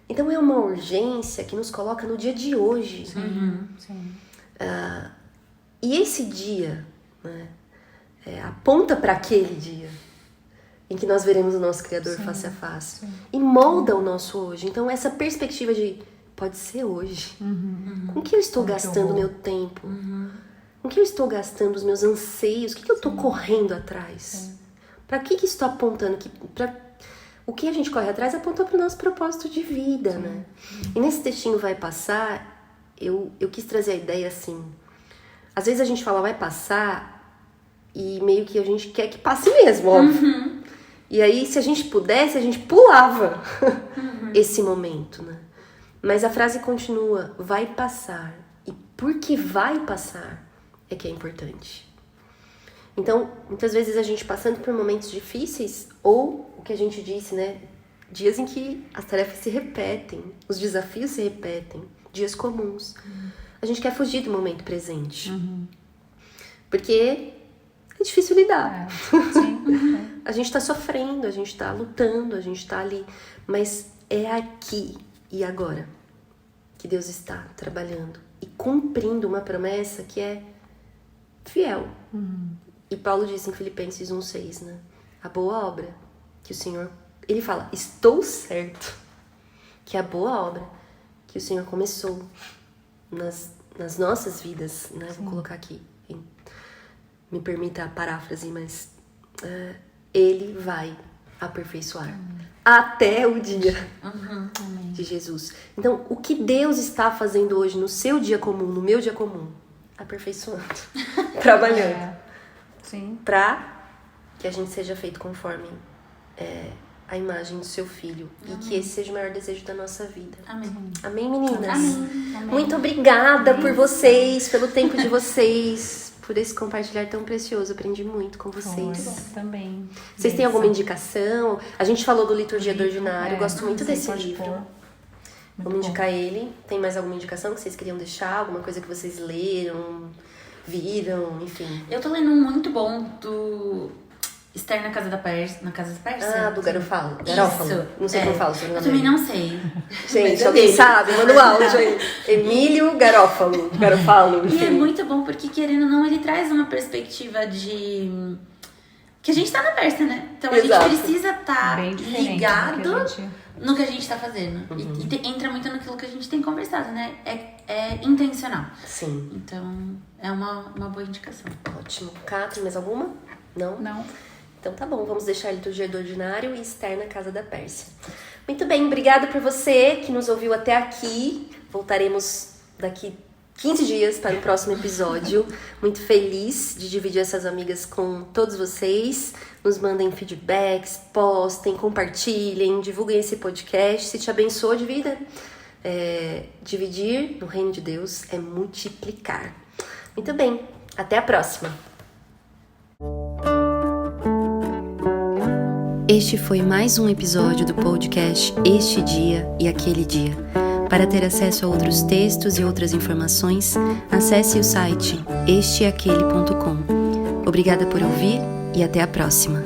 Então é uma urgência que nos coloca no dia de hoje. E esse dia, né, aponta para aquele dia em que nós veremos o nosso Criador face a face. E molda o nosso hoje. Então essa perspectiva de pode ser hoje. Com que eu estou gastando meu tempo? Com que eu estou gastando os meus anseios? O que eu estou correndo atrás? Para que isso está apontando? O que a gente corre atrás aponta para o nosso propósito de vida, né? E nesse textinho vai passar, eu quis trazer a ideia assim. Às vezes a gente fala vai passar e meio que a gente quer que passe mesmo, óbvio. E aí, se a gente pudesse, a gente pulava esse momento, né? Mas a frase continua, vai passar. E porque vai passar é que é importante. Então, muitas vezes a gente passando por momentos difíceis, ou o que a gente disse, né? Dias em que as tarefas se repetem, os desafios se repetem, dias comuns. A gente quer fugir do momento presente. Porque é difícil lidar. Sim. A gente tá sofrendo, a gente tá lutando, a gente tá ali. Mas é aqui e agora que Deus está trabalhando e cumprindo uma promessa que é fiel. E Paulo disse em Filipenses 1:6, né? A boa obra que o Senhor... Ele fala, estou certo que a boa obra que o Senhor começou nas nossas vidas, né? Vou colocar aqui, me permita a paráfrase, mas Ele vai aperfeiçoar até o dia de Jesus. Então, o que Deus está fazendo hoje no seu dia comum, no meu dia comum? Aperfeiçoando, trabalhando. Sim. Para que a gente seja feito conforme a imagem do seu filho. E que esse seja o maior desejo da nossa vida. Amém. Amém, meninas? Amém. Muito obrigada por vocês, pelo tempo de vocês, por esse compartilhar tão precioso. Aprendi muito com vocês. Também. Vocês têm alguma indicação? A gente falou do Liturgia do Ordinário. Gosto muito desse livro. Vamos indicar ele. Tem mais alguma indicação que vocês queriam deixar? Alguma coisa que vocês leram, viram, enfim? Eu tô lendo um muito bom do Esther na Casa da Pérsia. Do Garófalo. Isso. Não sei como fala o seu nome. Eu também não sei. Gente, alguém sabe? Manda o áudio aí. Emílio Garófalo. E é muito bom porque, querendo ou não, ele traz uma perspectiva de... que a gente tá na Pérsia, né? Então a gente precisa estar ligado no que a gente tá fazendo. E entra muito naquilo que a gente tem conversado, né? É intencional. Sim. Então, é uma boa indicação. Ótimo. Cá, tem mais alguma? Não? Não. Então tá bom, vamos deixar a Liturgia do Ordinário e Esther na Casa da Pérsia. Muito bem, obrigada por você que nos ouviu até aqui. Voltaremos daqui 15 dias para o próximo episódio. Muito feliz de dividir essas amigas com todos vocês. Nos mandem feedbacks, postem, compartilhem, divulguem esse podcast. Se te abençoou de vida, dividir no reino de Deus é multiplicar. Muito bem, até a próxima. Este foi mais um episódio do podcast Este Dia e Aquele Dia. Para ter acesso a outros textos e outras informações, acesse o site esteaquele.com. Obrigada por ouvir e até a próxima.